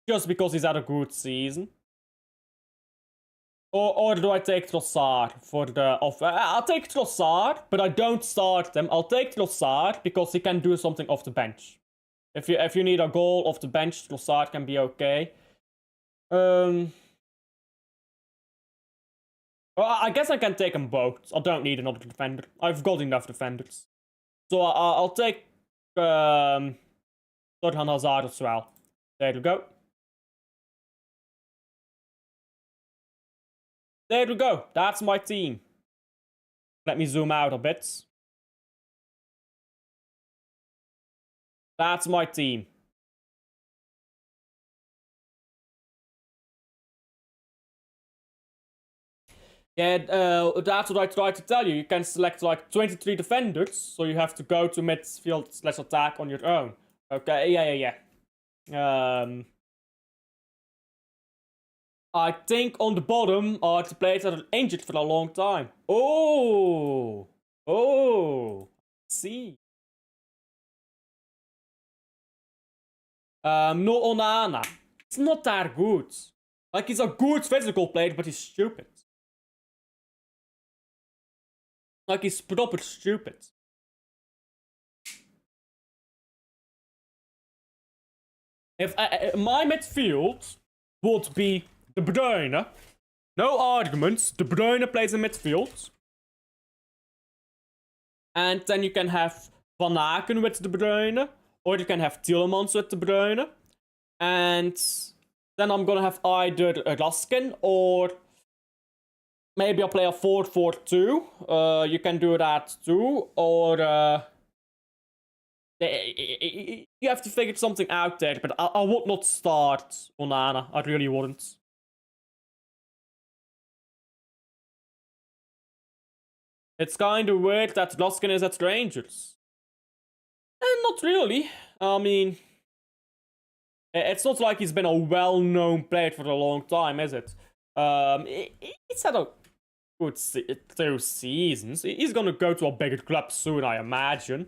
Just because he's had a good season. Or do I take Trossard for the off? I'll take Trossard, but I don't start him. I'll take Trossard because he can do something off the bench. If you need a goal off the bench, Trossard can be okay. Well, I guess I can take them both. I don't need another defender. I've got enough defenders. So I'll take Torgan Hazard as well. There we go. There we go. That's my team. Let me zoom out a bit. That's my team. Yeah, that's what I tried to tell you. You can select like 23 defenders, so you have to go to midfield/attack on your own. Okay, yeah. I think on the bottom are the players that are injured for a long time. Oh, see. No Onana. It's not that good. Like, he's a good physical player, but he's stupid. Like, he's proper stupid. If my midfield would be De Bruyne, no arguments, De Bruyne plays in midfield. And then you can have Van Aken with De Bruyne, or you can have Tielemans with De Bruyne. And then I'm gonna have either Raskin or maybe I'll play a 4-4-2. You can do that too, or you have to figure something out there. But I would not start Onana. I really wouldn't. It's kind of weird that Raskin is at Rangers. And not really. I mean, it's not like he's been a well-known player for a long time, is it? He's had a good 2 seasons. He's gonna go to a bigger club soon, I imagine.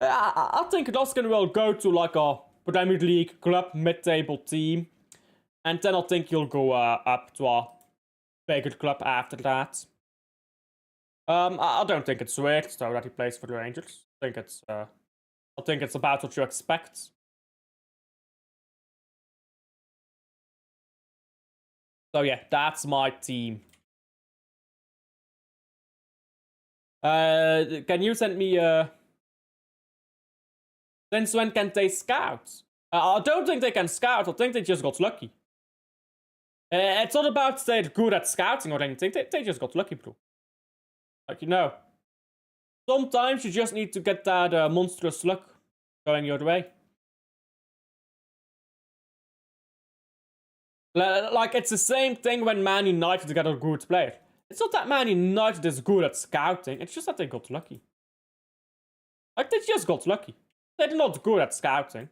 I think Raskin will go to like a Premier League club, mid-table team. And then I think he'll go up to a bigger club after that. I don't think it's weird though that he plays for the Rangers. I think it's about what you expect. So yeah, that's my team. Can you send me since when can they scout? I don't think they can scout. I think they just got lucky. It's not about they're good at scouting or anything. They just got lucky, bro. Like, you know, sometimes you just need to get that monstrous luck going your way. Like, it's the same thing when Man United got a good player. It's not that Man United is good at scouting, it's just that they got lucky. Like, they just got lucky. They're not good at scouting.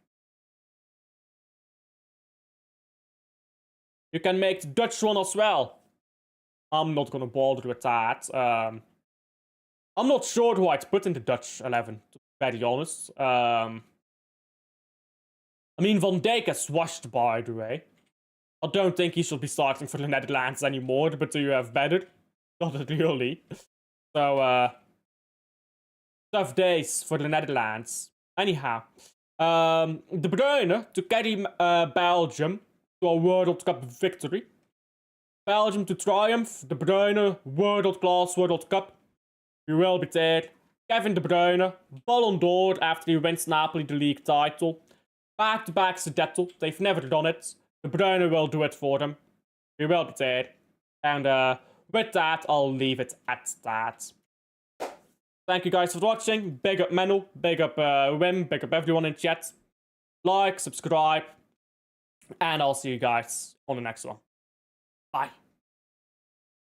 You can make the Dutch one as well. I'm not gonna bother with that. I'm not sure who I'd put in the Dutch 11, to be very honest. I mean, Van Dijk is washed, by the way. I don't think he should be starting for the Netherlands anymore, but do you have better? Not really. So, tough days for the Netherlands. Anyhow, De Bruyne to carry Belgium to a World Cup victory. Belgium to triumph. De Bruyne, world-class World Cup. You will be there. Kevin De Bruyne, Ballon d'Or after he wins Napoli the league title. Back-to-back Scudetto. They've never done it. De Bruyne will do it for them. You will be there. And with that, I'll leave it at that. Thank you guys for watching. Big up Menno, big up Wim, big up everyone in chat. Like, subscribe, and I'll see you guys on the next one. Bye.